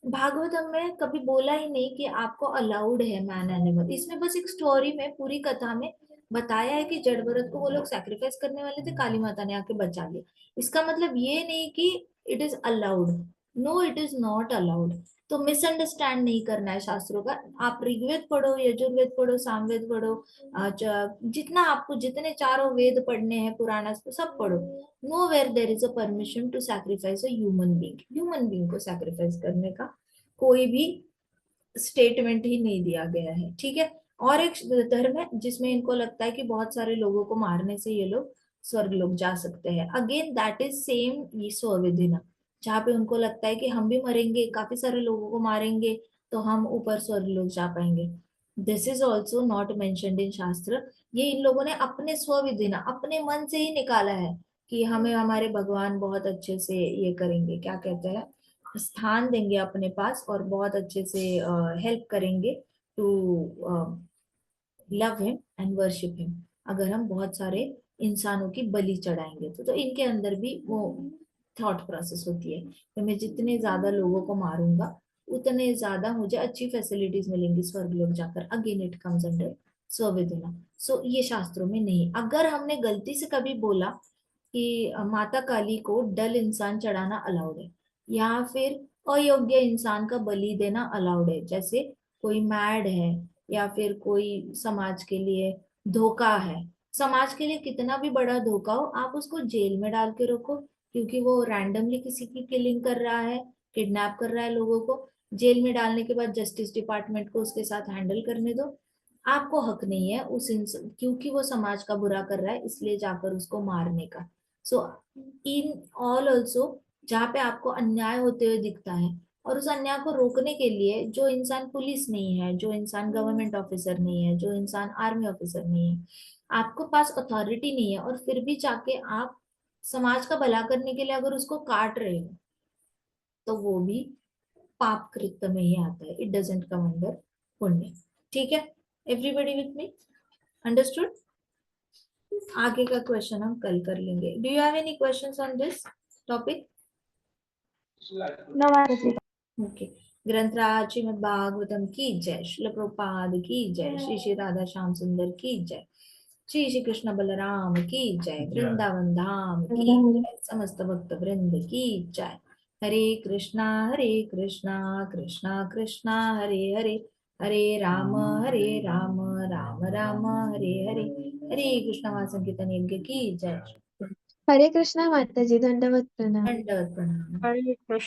Bhagavatam में कभी बोला ही नहीं कि आपको अलाउड है मैन एनिमल, इसमें बस एक स्टोरी में, पूरी कथा में बताया है कि जड़ भरत को वो लोग सैक्रिफाइस करने वाले थे, काली माता ने आके बचा लिया। इसका मतलब ये नहीं कि it is allowed, no it is not allowed. तो मिसअंडरस्टैंड नहीं करना है शास्त्रों का। आप ऋग्वेद पढ़ो, यजुर्वेद पढ़ो, सामवेद पढ़ो, जितना आपको, जितने चारों वेद पढ़ने हैं, पुराना सब पढ़ो। Nowhere there is a permission to sacrifice a human being, human being को सैक्रिफाइस करने का कोई भी स्टेटमेंट ही नहीं दिया गया है, ठीक है। और एक धर्म है जिसमें इनको लगता है कि बहुत सारे लोगों को मारने से ये लोग स्वर्ग लोग जा सकते हैं। अगेन दैट इज सेम ये स्वविधिना, जहाँ पे उनको लगता है कि हम भी मरेंगे, काफी सारे लोगों को मारेंगे तो हम ऊपर स्वर्ग लोग जा पाएंगे। This is also not mentioned in शास्त्र। ये इन लोगों ने अपने स्वविधिना, अपने मन से ही निकाला है कि हमें हमारे भगवान बहुत अच्छे से ये करेंगे, क्या कहते हैं, स्थान देंगे अपने पास, और बहुत अच्छे से हेल्प करेंगे to love him and worship him, अगर हम बहुत सारे इंसानों की बलि चढ़ाएंगे तो इनके अंदर भी वो थॉट प्रोसेस होती है कि मैं जितने ज्यादा लोगों को मारूंगा उतने ज्यादा मुझे अच्छी फैसिलिटीज मिलेंगी स्वर्ग लोग जाकर। अगेन इट कम्स अंडर स्वविधिना। सो ये शास्त्रों में नहीं। अगर हमने गलती से कभी बोला कि माता काली को डल इंसान चढ़ाना अलाउड है, या फिर अयोग्य इंसान का बलि देना अलाउड है, जैसे कोई मैड है या फिर कोई समाज के लिए धोखा है, समाज के लिए कितना भी बड़ा धोखा हो, आप उसको जेल में डाल के रखो क्योंकि वो रैंडमली किसी की किलिंग कर रहा है, किडनैप कर रहा है लोगों को, जेल में डालने के बाद जस्टिस डिपार्टमेंट को उसके साथ हैंडल करने दो। आपको हक नहीं है उस इंसान, क्योंकि वो समाज का बुरा कर रहा है इसलिए जाकर उसको मारने का। सो इन ऑल ऑल्सो, जहाँ पे आपको अन्याय होते हुए दिखता है और उस अन्याय को रोकने के लिए जो इंसान पुलिस नहीं है, जो इंसान गवर्नमेंट ऑफिसर नहीं है, जो इंसान आर्मी ऑफिसर नहीं है, आपको पास अथॉरिटी नहीं है और फिर भी जाके आप समाज का भला करने के लिए अगर उसको काट रहे हो, तो वो भी पाप कृत्य में ही आता है। इट डजेंट कम अंडर पुण्य। ठीक है, एवरीबडी विथ मी, अंडरस्टूड? आगे का क्वेश्चन हम कल कर लेंगे। Do you have any questions on this topic? No माता जी। ओके। ग्रंथराज श्रीमद् भागवतम की जय, श्रील प्रभुपाद की जय, श्री श्री राधा श्याम सुंदर की जय, श्री श्री कृष्ण बलराम की जय, वृंदावन धाम की जय, समस्त भक्त वृंद की जय। हरे कृष्णा कृष्णा कृष्णा हरे हरे, हरे राम राम राम हरे हरे, हरे कृष्ण महासंकीर्तन यज्ञ की जय। हरे कृष्णा माता जी, दंडवत प्रणाम। दंडवत प्रणाम। हरे कृष्ण।